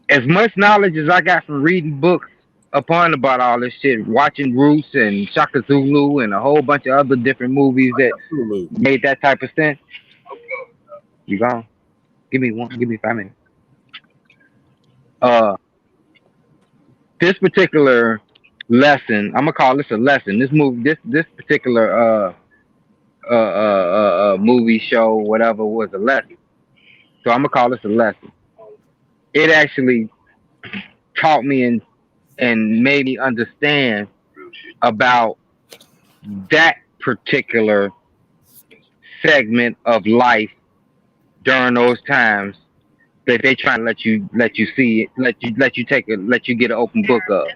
as much knowledge as I got from reading books upon about all this shit, watching Roots and Shaka Zulu and a whole bunch of other different movies that made that type of sense. You gone? Give me 5 minutes. This particular lesson, I'm gonna call this a lesson. This movie, this particular movie show, whatever, was a lesson. So I'm gonna call this a lesson. It actually taught me and made me understand about that particular segment of life during those times that they try to let you see it, let you get an open book of.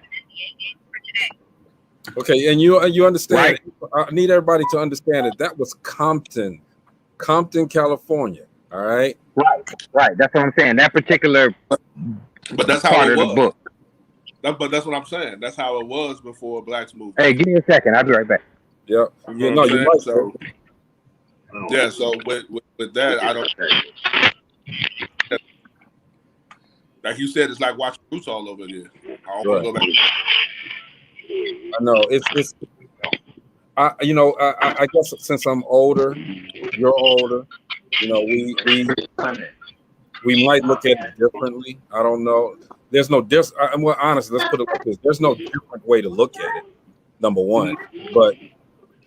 Okay, and you understand. Right. I need everybody to understand that was Compton, California. All right. Right. That's what I'm saying. That particular, but that's how it was. The book. But that's what I'm saying. That's how it was before Blacks moved. Hey, give me a second. I'll be right back. Yep. You know you might. So, yeah. So with that, I don't. Like you said, it's like watching Roots all over there. I don't want to go back. I know it's. I guess since I'm older, you're older. We might look at it differently. I don't know. There's no different. Well, honestly, let's put it like this: there's no different way to look at it. Number one, but back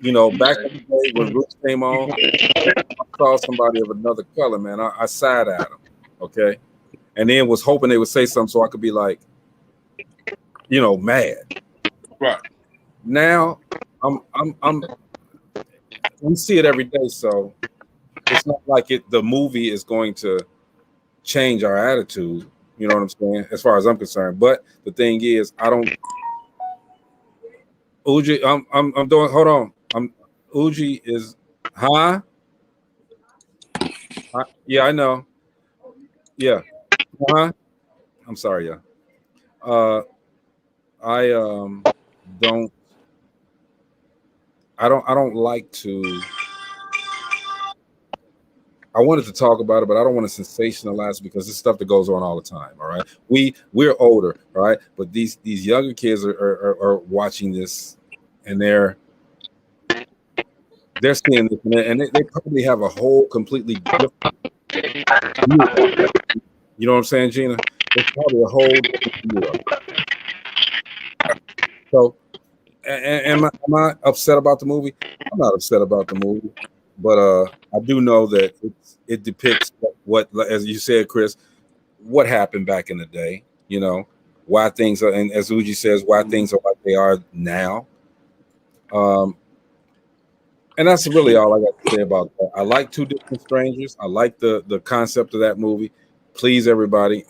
in the day when Roots came on, I saw somebody of another color, man. I sat at them, okay, and then was hoping they would say something so I could be like, mad. Right. Now, we see it every day, so it's not like the movie is going to change our attitude. You know what I'm saying? As far as I'm concerned, but the thing is, I don't. Uji, I'm doing. Hold on. Uji is, huh? Yeah, I know. Yeah. Huh? I'm sorry, yeah. I don't like to. I wanted to talk about it, but I don't want to sensationalize it because it's stuff that goes on all the time. All right, we're older, all right, but these younger kids are watching this, and they're seeing this, and they probably have a whole completely different. You know what I'm saying, Gina? It's probably a whole different. So, am I upset about the movie? I'm not upset about the movie, but I do know that it depicts what, as you said, Chris, what happened back in the day. Why things are, and as Uji says, why things are like they are now. And that's really all I got to say about that. I like Two Different Strangers. I like the concept of that movie. Please, everybody,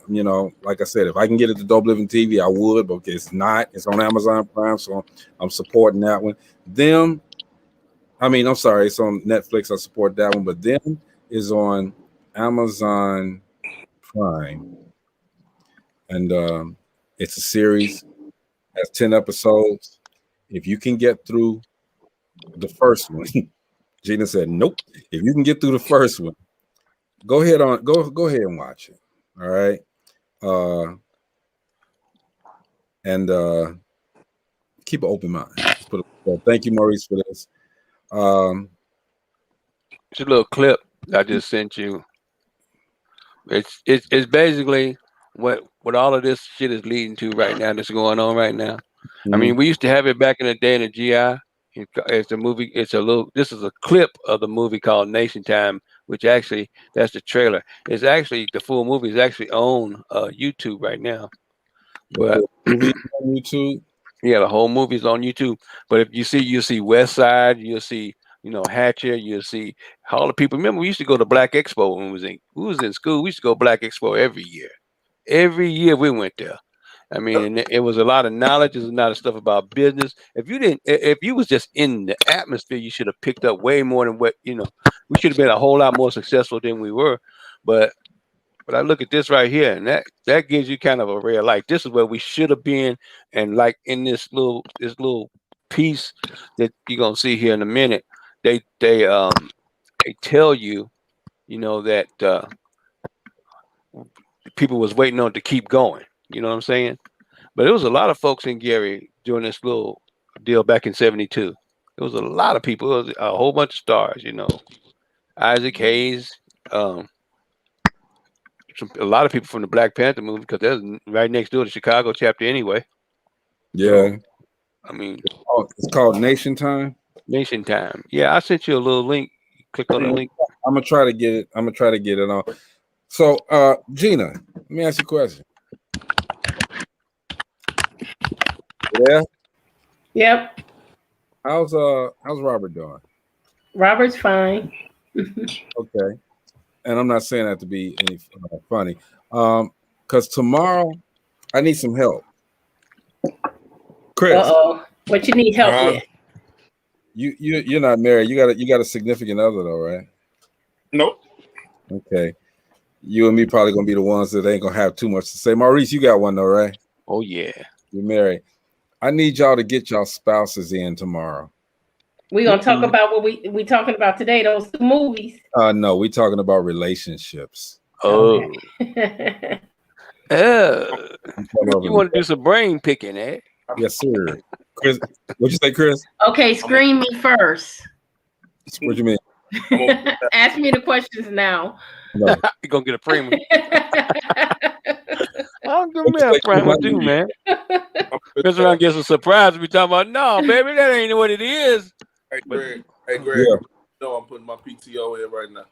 like I said, if I can get it to DopelivenTV, I would, but it's not. It's on Amazon Prime, so I'm supporting that one. I'm sorry, it's on Netflix. I support that one, but Them is on Amazon Prime, and it's a series. Has 10 episodes. If you can get through the first one, Gina said, "Nope." If you can get through the first one, go ahead and watch it. All right, and keep an open mind. Thank you, Maurice, for this. It's a little clip I just sent you. It's basically what all of this shit is leading to right now. That's going on right now. Mm-hmm. I mean, we used to have it back in the day in the GI. It's a movie. This is a clip of the movie called Nation Time which actually that's the trailer. It's actually the full movie is actually on YouTube right now. But movie on YouTube. Yeah, the whole movie's on YouTube. But if you'll see West Side, you'll see, Hatcher, you'll see all the people. Remember, we used to go to Black Expo when we was in school. We used to go Black Expo every year. Every year we went there. I mean, and it was a lot of knowledge. There's a lot of stuff about business. If you was just in the atmosphere, you should have picked up way more than what. We should have been a whole lot more successful than we were. But I look at this right here, and that gives you kind of a real light. This is where we should have been, and like in this little piece that you're gonna see here in a minute, they tell you, that people was waiting on it to keep going. You know what I'm saying? But there was a lot of folks in Gary during this little deal back in '72. There was a lot of people. It was a whole bunch of stars. Isaac Hayes. A lot of people from the Black Panther movie, because that's right next door to Chicago chapter anyway. Yeah. So, I mean, it's called Nation Time. Nation Time. Yeah, I sent you a little link. Click on the link. I'm gonna try to get it on. So, Gina, let me ask you a question. Yeah. Yep. How's Robert doing? Robert's fine. Okay. And I'm not saying that to be any funny, because tomorrow I need some help. Chris, what you need help with? You're not married. You got a significant other though, right? Nope. Okay. You and me probably gonna be the ones that ain't gonna have too much to say. Maurice, you got one though, right? Oh yeah. You're married. I need y'all to get y'all spouses in tomorrow. We're gonna talk about what we talking about today, those 2 movies. No, we talking about relationships. Oh. Okay. You want to do some brain picking, eh? Yes, sir. Chris, what'd you say, Chris? Okay, screen me first. What you mean? Ask me the questions now. No. You're gonna get a premium. I'm gonna be a primer too, man. Chris around gets a surprise. We talking about no, baby, that ain't what it is. Hey, Greg. Yeah. You know I'm putting my PTO in right now.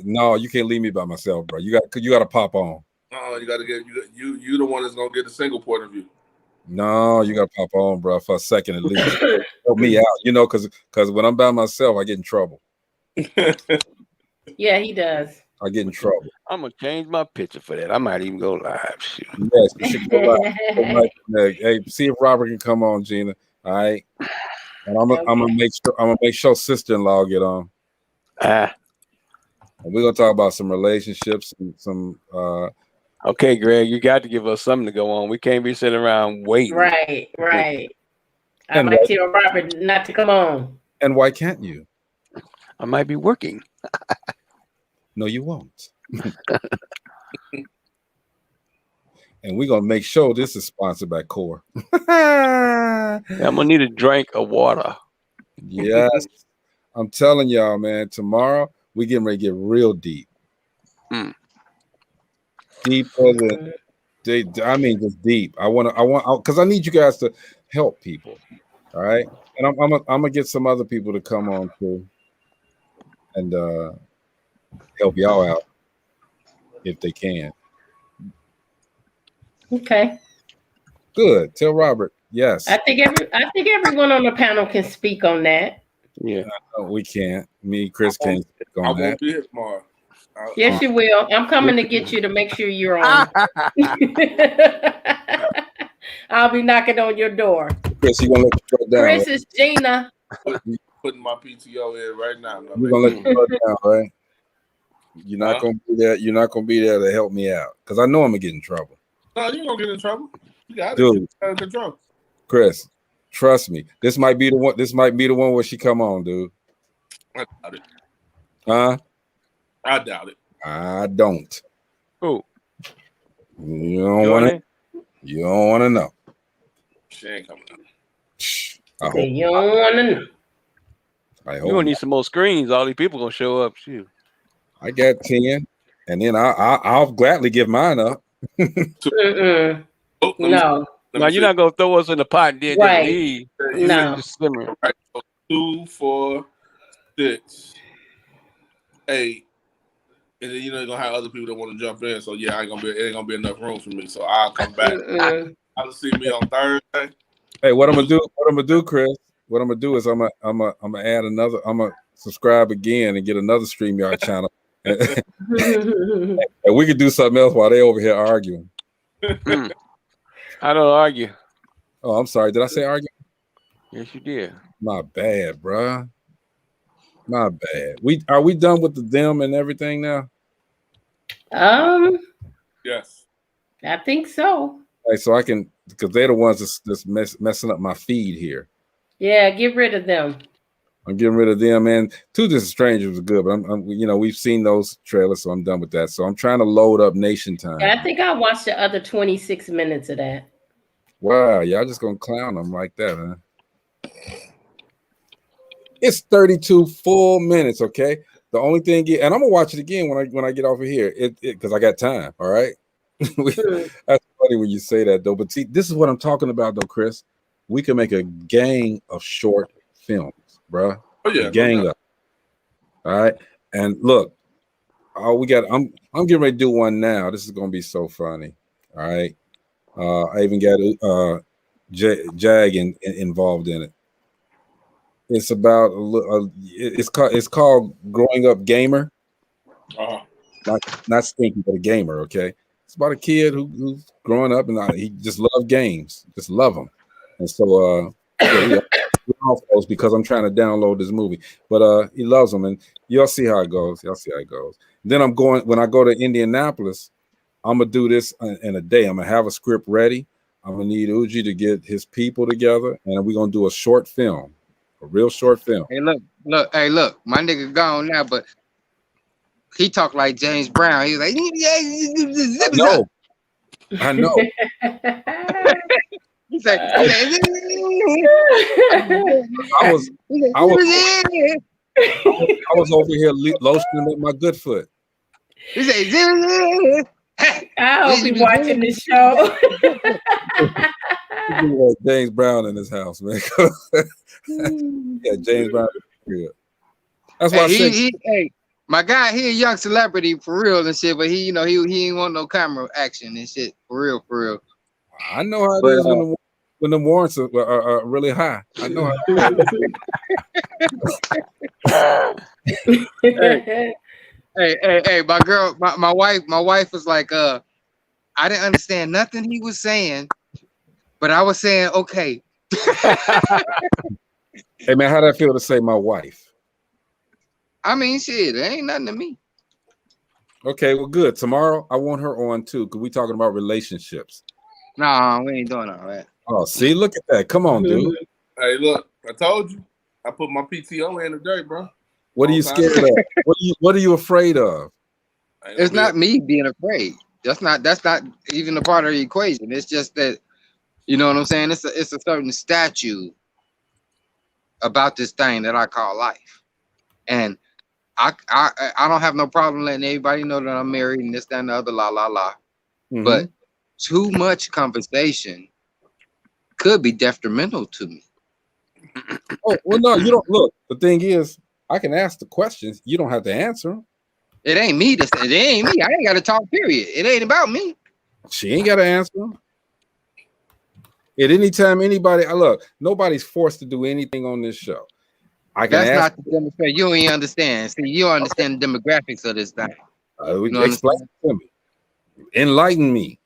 No, you can't leave me by myself, bro. You got to pop on. You got to get you the one that's gonna get the single point of view. No, you got to pop on, bro, for a second at least. Help me out, because when I'm by myself, I get in trouble. Yeah, he does. I get in trouble. I'm gonna change my picture for that. I might even go live. Shoot. Yes, you should go live. Hey, see if Robert can come on, Gina. All right, and I'm gonna make sure sister-in-law get on. And we're gonna talk about some relationships and some. Okay, Greg, you got to give us something to go on. We can't be sitting around waiting. Right. I might tell Robert not to come on. And why can't you? I might be working. No, you won't. And we're gonna make sure this is sponsored by Core. I'm gonna need a drink of water. Yes, I'm telling y'all, man. Tomorrow we getting ready to get real deep. Deeper than just deep. I want because I need you guys to help people. All right, and I'm gonna get some other people to come on too, and help y'all out if they can. Okay. Good. Tell Robert. Yes. I think everyone on the panel can speak on that. Yeah. No, we can't. Me, Chris can't speak on that. I won't be here tomorrow. Yes, you will. I'm coming to get you to make sure you're on. I'll be knocking on your door. Chris, you gonna let you go down? Chris is Gina. Putting my PTO in right now. You're gonna let you go down, right? You're not gonna be there. You're not gonna be there to help me out because I know I'm gonna get in trouble. No, you don't get in trouble. You got it. Dude, Under control. Chris, trust me. This might be the one. This might be the one where she come on, dude. I doubt it. Huh? I doubt it. I don't. Who? You don't want to. You don't want to know. She ain't coming up. I hope. You don't want to know. I hope. You gonna need some more screens. All these people gonna show up. Shoot. I got 10, and then I'll gladly give mine up. No. Now you're not gonna throw us in the pot and then right. leave. No. Just simmer. Right. 2, 4, 6, 8. And then you're gonna have other people that want to jump in. So yeah, it ain't gonna be enough room for me. So I'll come back. I'll see me on Thursday. Hey, what I'm gonna do, Chris? What I'm gonna do is I'm gonna add another. I'm gonna subscribe again and get another StreamYard channel, and we can do something else while they over here arguing. I don't argue. Oh, I'm sorry. Did I say argue? Yes, you did. My bad, bruh. My bad. Are we done with the them and everything now? Yes. I think so. Right, so I can, because they're the ones that's messing up my feed here. Yeah, get rid of them. I'm getting rid of them, and Two Distant Strangers was good, but I'm we've seen those trailers, so I'm done with that. So I'm trying to load up Nation Time. Yeah, I think I watched the other 26 minutes of that. Wow, y'all just gonna clown them like that, huh? It's 32 full minutes, okay? The only thing, and I'm gonna watch it again when I get off of here, because I got time. All right. That's funny when you say that, though. But see, this is what I'm talking about, though, Chris. We can make a gang of short films, bro. Oh yeah, a gang of. All right, and look, I'm getting ready to do one now. This is gonna be so funny. All right, I even got Jag involved in it. It's about it's called Growing Up Gamer. Not stinky, but a gamer. Okay, it's about a kid who's growing up and he just loves games, just love them. And so we're off those because I'm trying to download this movie, but he loves them, and you'll see how it goes. Then when I go to Indianapolis, I'm gonna do this in a day. I'm gonna have a script ready. I'm gonna need Uji to get his people together, and we're gonna do a short film. A real short film. Hey, look. My nigga gone now, but he talked like James Brown. He was like, I know. He's like, I was over here lotioning with my good foot. He said, I hope he's watching this show. James Brown in his house, man. Yeah, James Brown. That's why I said. Hey, my guy, he a young celebrity for real and shit, but he ain't want no camera action and shit for real. I know how it is when the warrants are really high. I know how. Hey, my wife was like, I didn't understand nothing he was saying, but I was saying, okay. Hey man, how'd I feel to say my wife? I mean, shit, it ain't nothing to me. Okay, well, good. Tomorrow I want her on too, because we talking about relationships. Nah, we ain't doing all that. Oh, see, look at that. Come on, dude. Hey, look, I told you. I put my PTO in today, bro. What are you scared of? What are you afraid of? It's not me being afraid. That's not even a part of the equation. It's just that, you know what I'm saying? It's a certain statute about this thing that I call life. And I don't have no problem letting everybody know that I'm married and this, that, and the other, la, la, la. Mm-hmm. But too much conversation could be detrimental to me. Oh, well, no, you don't. Look, the thing is, I can ask the questions. You don't have to answer them. It ain't me. It ain't me. I ain't got to talk, period. It ain't about me. She ain't got to answer them. At any time, anybody, look, nobody's forced to do anything on this show. That's not the demographic. You ain't understand. See, you don't understand the demographics of this thing. Explain to me. Enlighten me.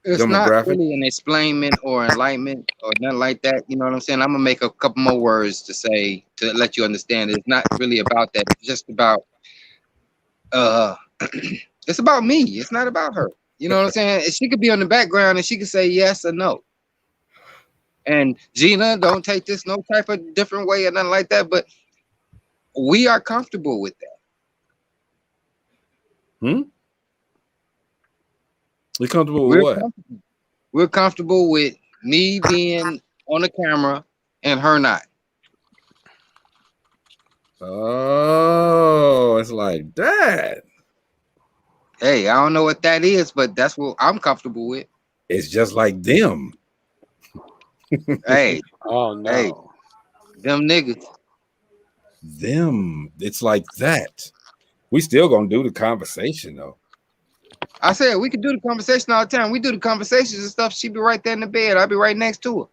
It's not really an explainment or enlightenment or nothing like that. You know what I'm saying? I'm gonna make a couple more words to say to let you understand. It's not really about that. It's just about it's about me. It's not about her. You know what I'm saying? She could be on the background and she could say yes or no. And Gina, don't take this no type of different way or nothing like that. But we are comfortable with that. You comfortable with what? We're comfortable with me being on the camera and her not. Oh, it's like that. Hey, I don't know what that is, but that's what I'm comfortable with. It's just like them. Hey. Oh no. Hey, them niggas. them. It's like that. We still gonna do the conversation though. I said we could do the conversation all the time. We do the conversations and stuff. She be right there in the bed. I'll be right next to her.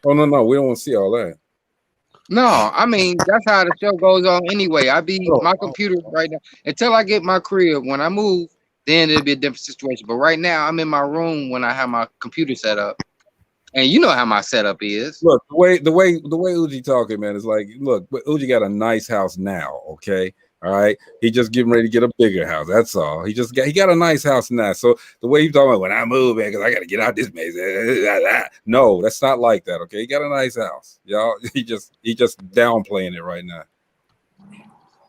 Oh no, we don't want to see all that. No, I mean that's how the show goes on anyway. I be my computer right now until I get my crib. When I move, then it'll be a different situation. But right now, I'm in my room when I have my computer set up, and you know how my setup is. Look, the way Uji talking, man, is like, look, but Uji got a nice house now, okay? All right, he just getting ready to get a bigger house. That's all. He got a nice house now. So the way he's talking about when I move, man, because I got to get out this maze. No, that's not like that. Okay, he got a nice house, y'all. He just downplaying it right now.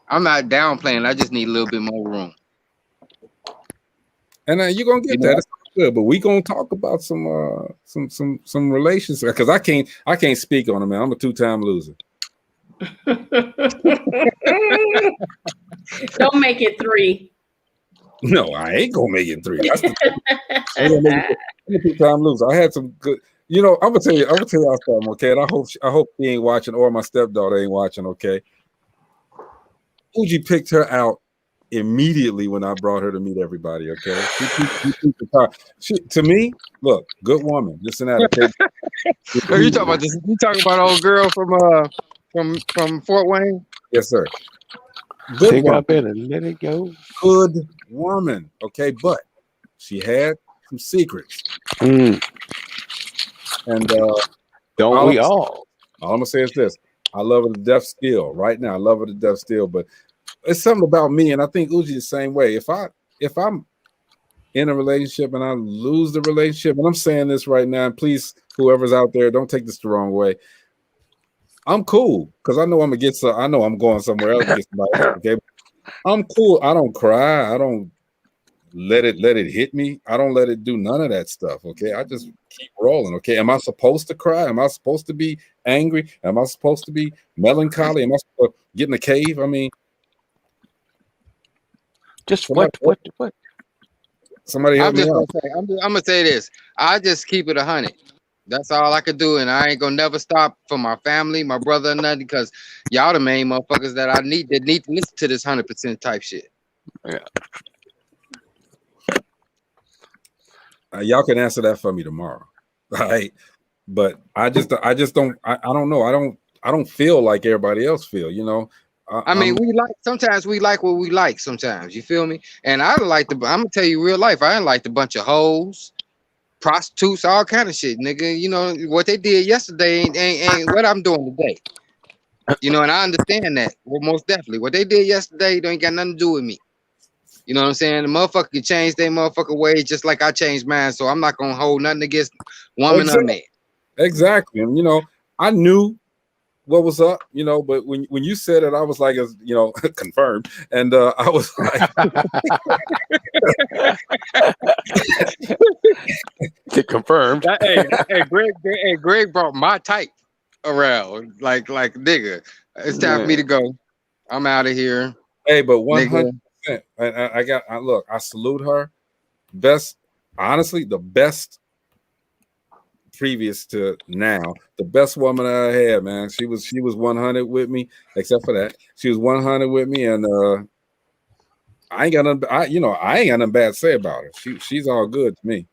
I'm not downplaying. I just need a little bit more room. And you're gonna get that. It's good, but we gonna talk about some relations because I can't speak on it, man. I'm a 2-time loser. Don't make it 3. No, I ain't gonna make it 3. That's I'm a 2-time loser. I had some good. You know, I'm gonna tell y'all something, okay? And I hope he ain't watching or my stepdaughter ain't watching, okay? Uji picked her out immediately when I brought her to meet everybody, okay? She, to me, look, good woman. This and that. Okay? Are you talking about this? You talking about old girl from Fort Wayne? Yes, sir. Good Think I woman. better let it go. Good woman, okay, but she had some secrets. And don't we all? All I'm gonna say is this: I love her to death still. Right now, I love her to death still. But it's something about me, and I think Uji the same way. If I'm in a relationship and I lose the relationship, and I'm saying this right now, and please, whoever's out there, don't take this the wrong way. I'm cool because I know I'm gonna get some. I know I'm going somewhere else to get somebody else, okay? I'm cool. I don't cry. I don't let it hit me. I don't let it do none of that stuff. Okay. I just keep rolling. Okay. Am I supposed to cry? Am I supposed to be angry? Am I supposed to be melancholy? Am I supposed to get in the cave? I mean, just what? Somebody help me out. I'm gonna say this. I just keep it 100. That's all I could do, and I ain't gonna never stop for my family, my brother, and nothing, because y'all the main motherfuckers that need to listen to this 100% type shit. Yeah. Y'all can answer that for me tomorrow, right? But I just don't. I don't know. I don't feel like everybody else feel. You know. I mean, sometimes we like what we like. Sometimes you feel me. And I'm gonna tell you real life. I ain't like a bunch of hoes, prostitutes, all kind of shit, nigga. You know what they did yesterday ain't what I'm doing today. You know, and I understand that. Well, most definitely, what they did yesterday don't got nothing to do with me. You know what I'm saying? The motherfucker can change their motherfucking ways just like I changed mine. So I'm not gonna hold nothing against woman or man. Exactly. And you know, I knew what was up, you know, but when you said it, I was like, as you know, confirmed. And I was like to confirm. Hey, Greg brought my type around. Like nigga, it's time for me to go. I'm out of here. Hey, but 100%. I salute her. Honestly, the best previous to now, the best woman I had, man. She was 100 with me, except for that. She was 100 with me, and I ain't got nothing bad to say about her. She's all good to me,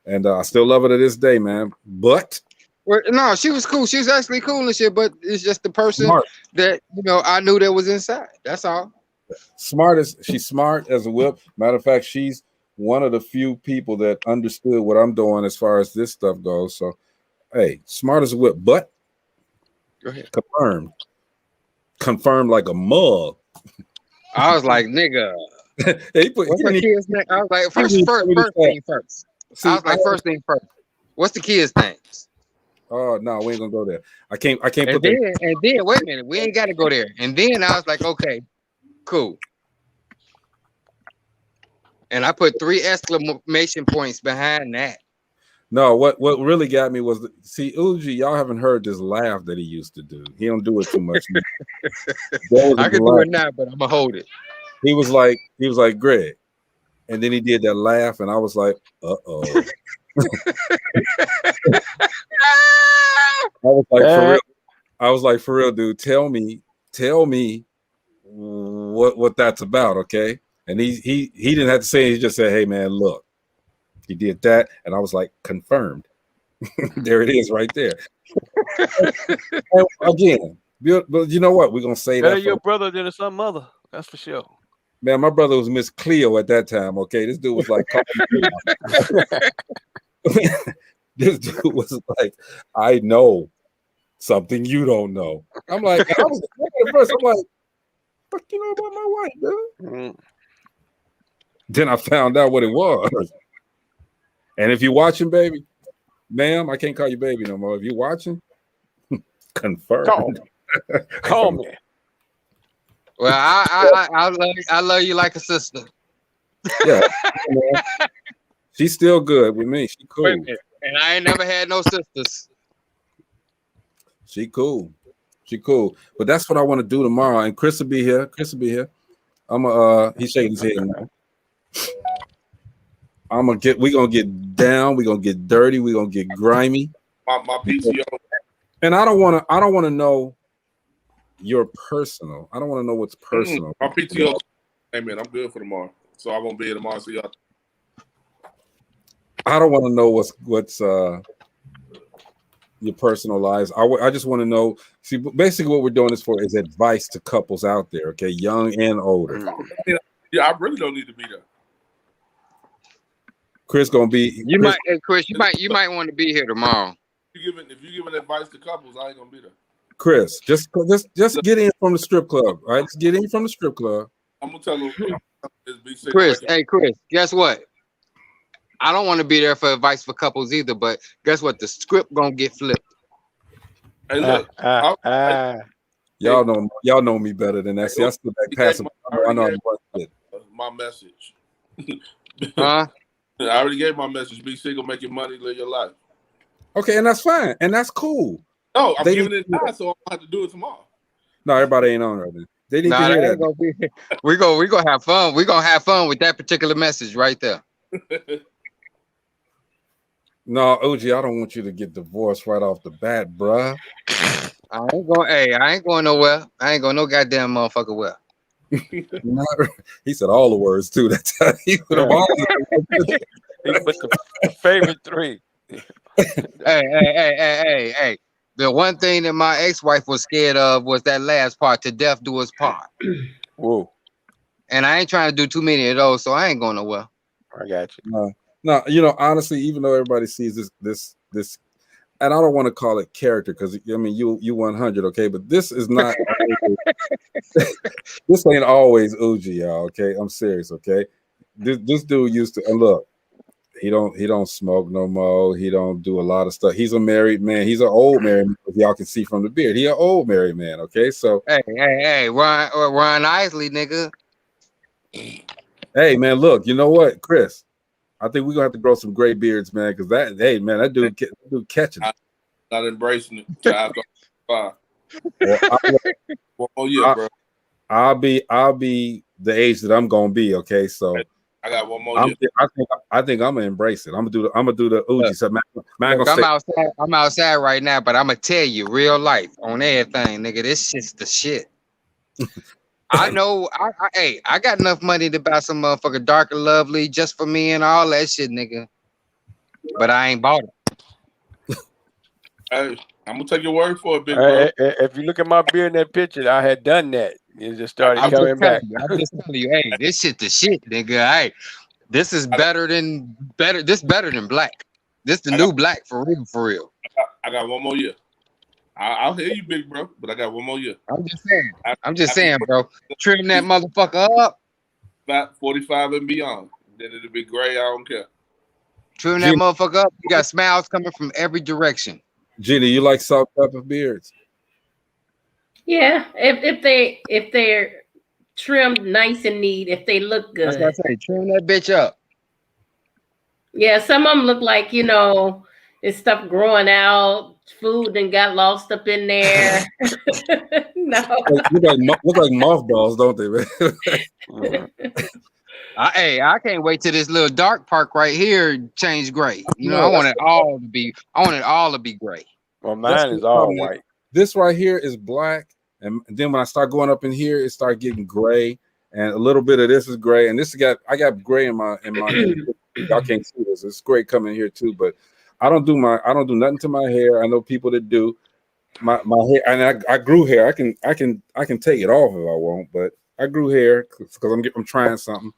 and I still love her to this day, man. But no, she was cool. She was actually cool and shit, but it's just the person that I knew that was inside. That's all. She's smart as a whip. Matter of fact, she's one of the few people that understood what I'm doing as far as this stuff goes. So, hey, smart as a whip, but go ahead. Confirmed like a mug. I was like, nigga. What's my kid's name? I was like, first thing first. See, I was like, first thing first. What's the kid's name? Oh no, we ain't gonna go there. I can't put that. And then wait a minute, we ain't gotta go there. And then I was like, okay, cool. And I put 3 exclamation points behind that. No, what really got me was see Uji. Y'all haven't heard this laugh that he used to do. He don't do it too much. I can do it now, but I'm gonna hold it. He was like Greg, and then he did that laugh, and I was like, uh-oh. I was like, for real, dude. Tell me tell me what that's about, okay? And he didn't have to say it. He just said, hey man, look, he did that, and I was like, confirmed. There it is right there. Again, but you know what? We're gonna say Better that your brother than some mother. That's for sure. Man, my brother was Miss Cleo at that time. Okay, this dude was like, this dude was like, I know something you don't know. I'm like, I was at first, I'm like, fuck, you know about my wife, dude? Then I found out what it was. And if you're watching, baby, ma'am, I can't call you baby no more. If you're watching, confirmed. Call me. Well, I love you like a sister. Yeah, she's still good with me. She cool. And I ain't never had no sisters. She cool. She cool. But that's what I want to do tomorrow. And Chris will be here. He's shaking his head now. We're gonna get down, we're gonna get dirty, we're gonna get grimy. My PTO. And I don't wanna know your personal. I don't want to know what's personal. My PTO. Hey man, I'm good for tomorrow. So I won't be here tomorrow. So y'all. I don't want to know what's your personal lives. I just want to know. See, basically, what we're doing this for is advice to couples out there. Okay, young and older. Yeah, I really don't need to be there. Chris gonna be. Chris, you might want to be here tomorrow. If you giving advice to couples, I ain't gonna be there. Chris, just get in from the strip club, all right? Just get in from the strip club. I'm gonna tell him. Chris, hey Chris, guess what? I don't want to be there for advice for couples either, but guess what? The script gonna get flipped. Hey, look, y'all know me better than that. See, I still back passive. I know my message. Huh? I already gave my message. Be single, make your money, live your life. Okay, and that's fine, and that's cool. No, I'm giving it now, so I have to do it tomorrow. No, everybody ain't on right now. They need to hear that. We're gonna have fun. We're gonna have fun with that particular message right there. No, OG, I don't want you to get divorced right off the bat, bruh. I ain't going nowhere. I ain't going no goddamn motherfucker well. He said all the words too. That's how he put them all. He put the favorite three. Hey. The one thing that my ex-wife was scared of was that last part, to death do us part. Whoa. And I ain't trying to do too many of those, so I ain't going nowhere. I got you. No, honestly, even though everybody sees this, and I don't want to call it character because I mean you 100, okay, but this is not. This ain't always OG, y'all. Okay, I'm serious. Okay, this dude used to, and look, he don't smoke no more. He don't do a lot of stuff. He's a married man. He's an old married man. If y'all can see from the beard, he an old married man. Okay, so hey, Ron Isley, nigga. Hey man, look, you know what, Chris? I think we're gonna have to grow some gray beards, man, because that dude catching it. Not embracing it. Well, bro. I'll be the age that I'm gonna be. Okay, so I got one more year. I think I'm gonna embrace it. I'm gonna do the Uji. So I'm outside right now, but I'm gonna tell you, real life on everything, nigga. This shit's the shit. I know. I got enough money to buy some motherfucker Dark and Lovely just for me and all that shit, nigga. But I ain't bought it. Hey, I'm gonna take your word for it, big bro. If you look at my beard in that picture, I had done that. It just started coming back. I'm just telling you, hey, this shit the shit, nigga. Hey, this is better than black. This the new black for real. I got one more year. I'll hear you, big bro, but I got one more year. I'm just saying, bro. Trim that motherfucker up. About 45 and beyond. Then it'll be gray. I don't care. Trim that motherfucker up. You got smiles coming from every direction. Gina, you like salt pepper beards? Yeah, if they're trimmed nice and neat, if they look good. That's what I say. Trim that bitch up. Yeah, some of them look like, it's stuff growing out, food and got lost up in there. No. Look like mothballs, don't they, man? I can't wait till this little dark park right here change gray. I want it all to be gray. Well, mine is all white. This right here is black, And then when I start going up in here, it started getting gray, and a little bit of this is gray, and I got gray in my y'all can't see this. It's gray coming here too, but I don't do nothing to my hair. I know people that do. My hair, and I grew hair. I can take it off if I want, but I grew hair because I'm trying something.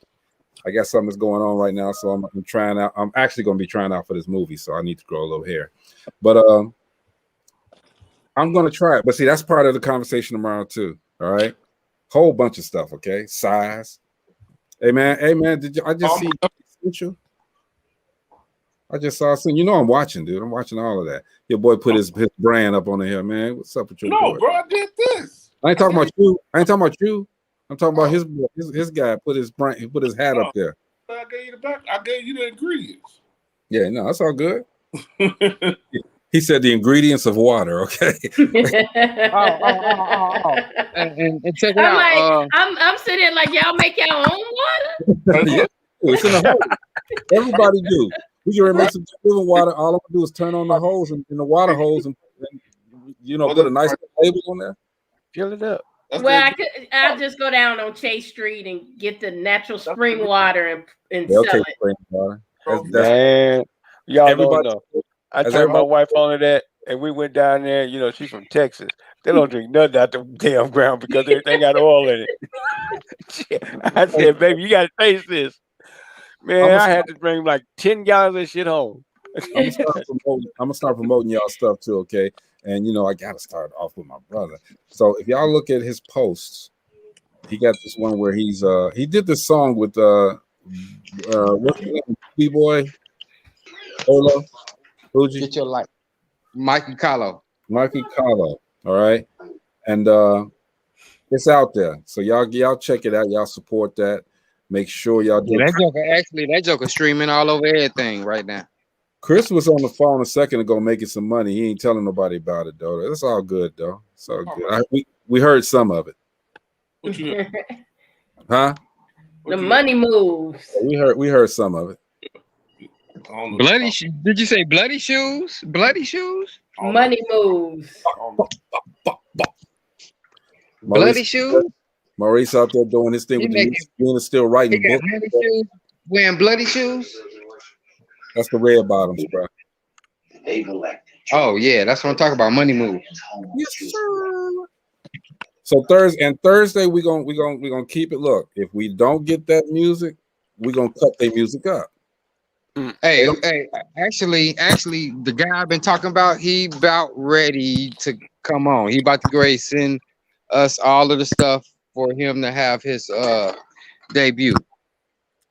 I got something that's going on right now, so I'm trying out. I'm actually going to be trying out for this movie, so I need to grow a little hair. But I'm going to try it. But see, that's part of the conversation tomorrow too. All right, whole bunch of stuff. Okay, size. Hey man, did you? I just see you. I just saw something. You know I'm watching, dude. I'm watching all of that. Your boy put his brand up on the here, man. What's up with your boy? No, bro, I did this. I ain't talking about you. I'm talking about his guy put his brand. He put his hat up there. I gave you the back. I gave you the ingredients. Yeah, no, that's all good. He said the ingredients of water. Okay. And check it I'm out. like, I'm sitting there like, y'all make your own water. Yeah, it's in the hose. Everybody do. We can make some living water. All I'm gonna do is turn on the hose in the water hose and put a nice label on there. Fill it up. Well, I'll just go down on Chase Street and get the natural spring water and sell it. Spring water. Man, y'all don't know. I Has turned my everybody- wife on to that, and we went down there. You know, she's from Texas. They don't drink nothing out the damn ground because everything got oil in it. I said, baby, you got to taste this. Man, I had to bring like 10 gallons of shit home. I'm gonna start promoting y'all stuff too, okay? And I gotta start off with my brother. So if y'all look at his posts, he got this one where he did this song with what's his name? B-boy Olo Fuji. Get your light. Mikey Kahlo. All right. And it's out there. So y'all check it out. Y'all support that. Make sure y'all do. Yeah, that joker streaming all over everything right now. Chris was on the phone a second ago making some money. He ain't telling nobody about it though. That's all good though. It's all good. We heard some of it. What you Huh? The money moves. We heard some of it. Bloody did you say bloody shoes? Bloody shoes? Money moves. Bloody shoes? Maurice out there doing his thing with the music, still writing books. Bloody shoes, wearing bloody shoes? That's the red bottoms, bro. Oh yeah, that's what I'm talking about. Money moves. Yes, sir. So Thursday we're gonna keep it. Look, if we don't get that music, we're gonna cut their music up. Hey, actually, the guy I've been talking about, he about ready to come on. He about to send us all of the stuff for him to have his debut.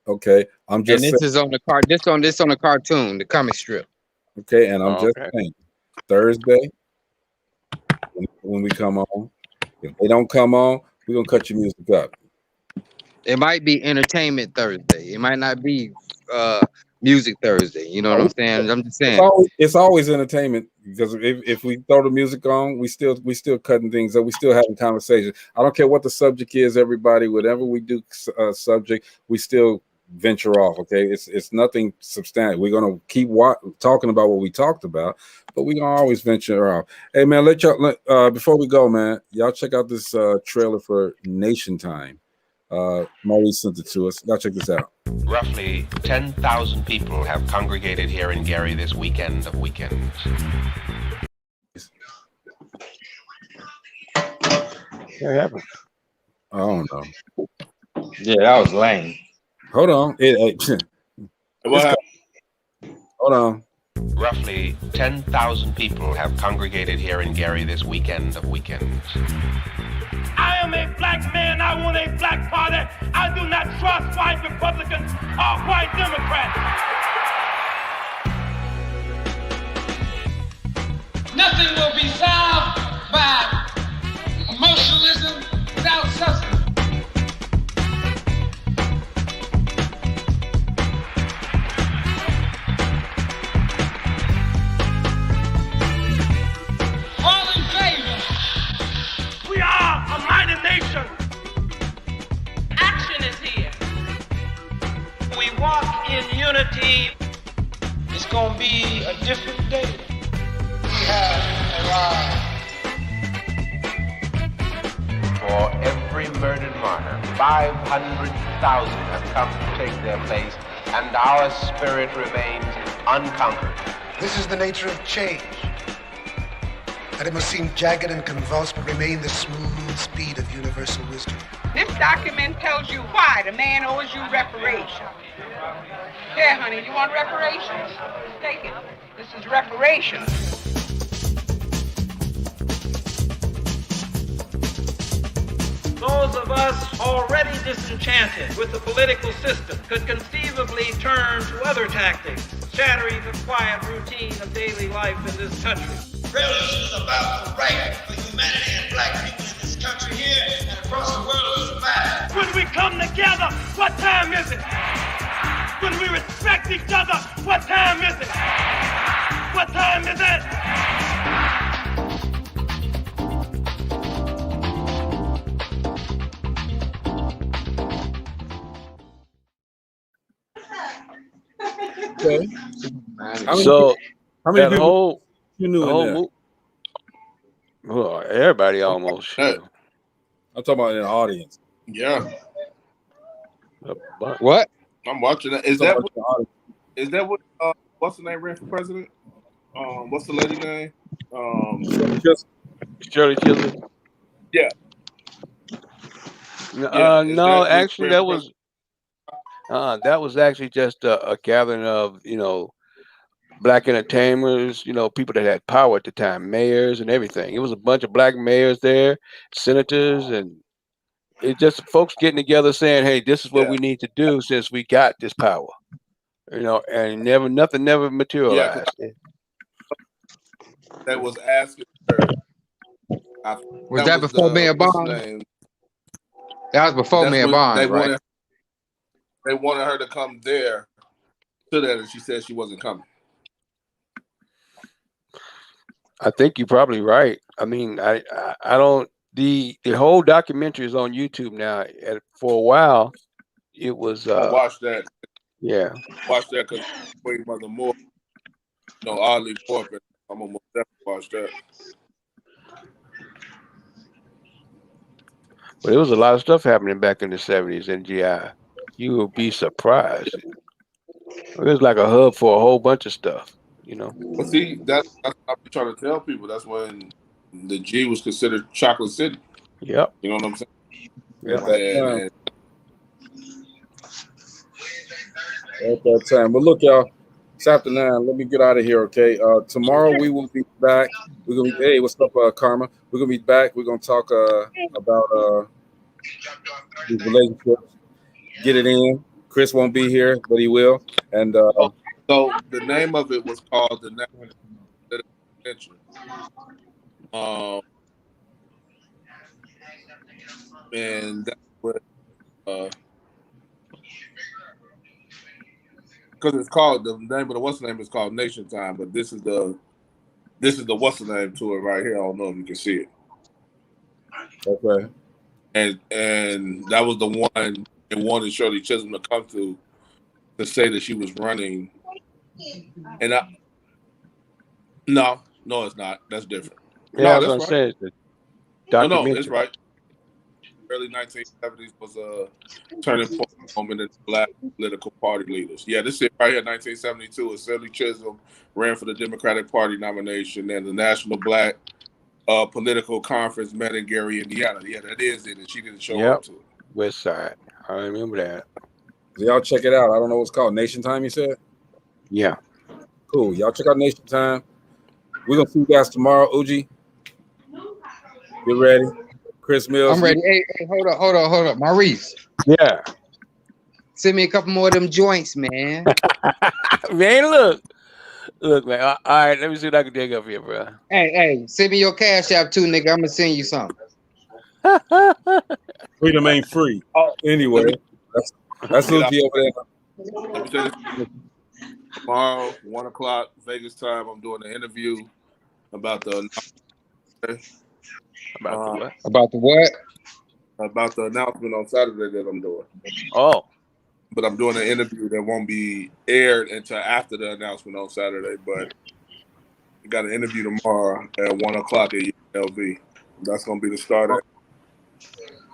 Okay, I'm just. And this is on the card. This on the cartoon, the comic strip. Okay, and I'm just saying, Thursday when we come on, if they don't come on, we're gonna cut your music up. It might be Entertainment Thursday. It might not be Music Thursday. You know what I'm saying? I'm just saying. It's always entertainment because if we throw the music on, we still cutting things up. We still having conversations. I don't care what the subject is. Everybody, whatever we do, subject, we still venture off. Okay, it's nothing substantial. We're gonna keep talking about what we talked about, but we're gonna always venture off. Hey man, before we go, man, y'all check out this trailer for Nation Time. Maurice sent it to us. Y'all check this out. Roughly 10,000 people have congregated here in Gary this weekend of weekends. What happened? I don't know. Yeah, that was lame. Hold on. Hold on. Roughly 10,000 people have congregated here in Gary this weekend of weekends. I am a black man. I want a black party. I do not trust white Republicans or white Democrats. Nothing will be solved by emotionalism without substance. All in favor. We are a mighty nation. Action is here. We walk in unity. It's gonna be a different day. We have arrived. for every murdered martyr. 500,000 have come to take their place, and our spirit remains unconquered. This is the nature of change. That it must seem jagged and convulsed, but remain the smooth speed of universal wisdom. This document tells you why the man owes you reparations. Here, honey, you want reparations? Take it. This is reparations. Those of us already disenchanted with the political system could conceivably turn to other tactics, shattering the quiet routine of daily life in this country. Revolution is about the right for humanity and black people in this country here and across the world to survive. When we come together, what time is it? When we respect each other, what time is it? What time is it? Okay. So how many that people whole you knew in there? Well, everybody almost. I'm talking about in the audience. Yeah. What? I'm watching that. Is that what what's the name ran for president? What's the lady name? Shirley Chisholm. Yeah. No, actually, that was actually just a gathering of black entertainers, people that had power at the time, mayors and everything. It was a bunch of black mayors there, senators, and it just folks getting together saying, "Hey, this is what we need to do since we got this power," and nothing never materialized. That was asking her. Was that before Mayor Bond? That was before Mayor Bond, right? They wanted her to come there to that, and she said she wasn't coming. I think you're probably right. I mean, I don't. The whole documentary is on YouTube now. For a while, it was. I watched that. Yeah. Watched that because Queen Mother Moore, oddly poor, but I'm almost definitely watched that. But there was a lot of stuff happening back in the 70s in GI. You will be surprised. It was like a hub for a whole bunch of stuff, But see, that's what I'm trying to tell people. That's when the G was considered Chocolate City. Yep. You know what I'm saying? Yeah. At that time. But look, y'all, it's after 9. Let me get out of here, okay? Tomorrow we will be back. We're gonna be. Hey, what's up, Karma? We're gonna be back. We're gonna talk about these relationships. Get it in. Chris won't be here, but he will. And so the name of it was called the National Convention. And that's what because it's called, the name of the what's the name is called Nation Time, but this is the what's the name to it right here. I don't know if you can see it. Okay. And that was the one they wanted Shirley Chisholm to come to say that she was running. And no, it's not. That's different. Yeah, no, I was that's gonna right. say No, it's right. Early 1970s was a turning point moment in black political party leaders. Yeah, this is right here, 1972. Shirley Chisholm ran for the Democratic Party nomination, and the National Black Political Conference met in Gary, Indiana. Yeah, that is it, and she didn't show up to it. West Side. I remember that. So y'all check it out. I don't know what's called Nation Time, you said? Yeah. Cool. Y'all check out Nation Time. We're gonna see you guys tomorrow. Uji, get ready. Chris Mills. I'm ready. Hey, hold on. Maurice. Yeah. Send me a couple more of them joints, man. Man, look, man. All right, let me see what I can dig up here, bro. Hey, send me your Cash App too, nigga. I'm gonna send you something. Freedom ain't free. Anyway, that's Uji over there. Let me tell you, tomorrow, 1 o'clock Vegas time, I'm doing an interview about the About the what? About the announcement on Saturday that I'm doing. Oh. But I'm doing an interview that won't be aired until after the announcement on Saturday. But we got an interview tomorrow at 1 o'clock at ULV. That's gonna be the start of it.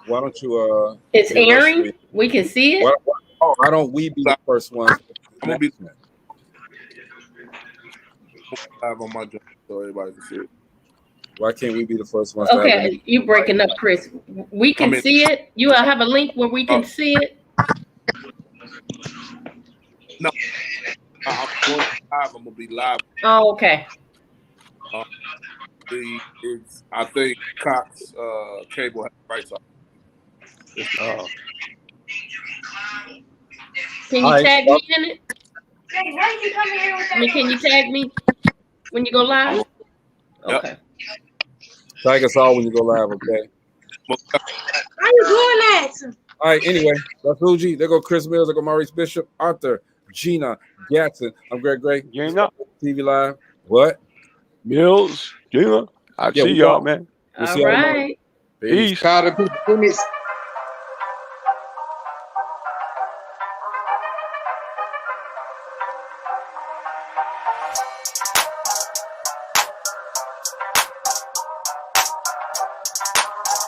Why don't you? It's give us airing. the- We can see it. why don't we be the first ones? I'm gonna be live on my joint so everybody can see it. Why can't we be the first ones? To have Okay, you breaking up, Chris. We can see it. You have a link where we can see it. No, I'm going live. I'm gonna be live. Oh, okay. I think Cox cable has rights on. Oh. Can you tag me in it? I mean, can you tag me when you go live? Okay. Tag us all when you go live, okay? How you doing that? All right, anyway, that's Fuji. There go Chris Mills. There go Maurice Bishop, Arthur, Gina, Gatson. I'm Greg Gray. Gina. TV Live. What? Mills, Gina. I see y'all, man. We'll see y'all tomorrow. Peace. Powder Peace.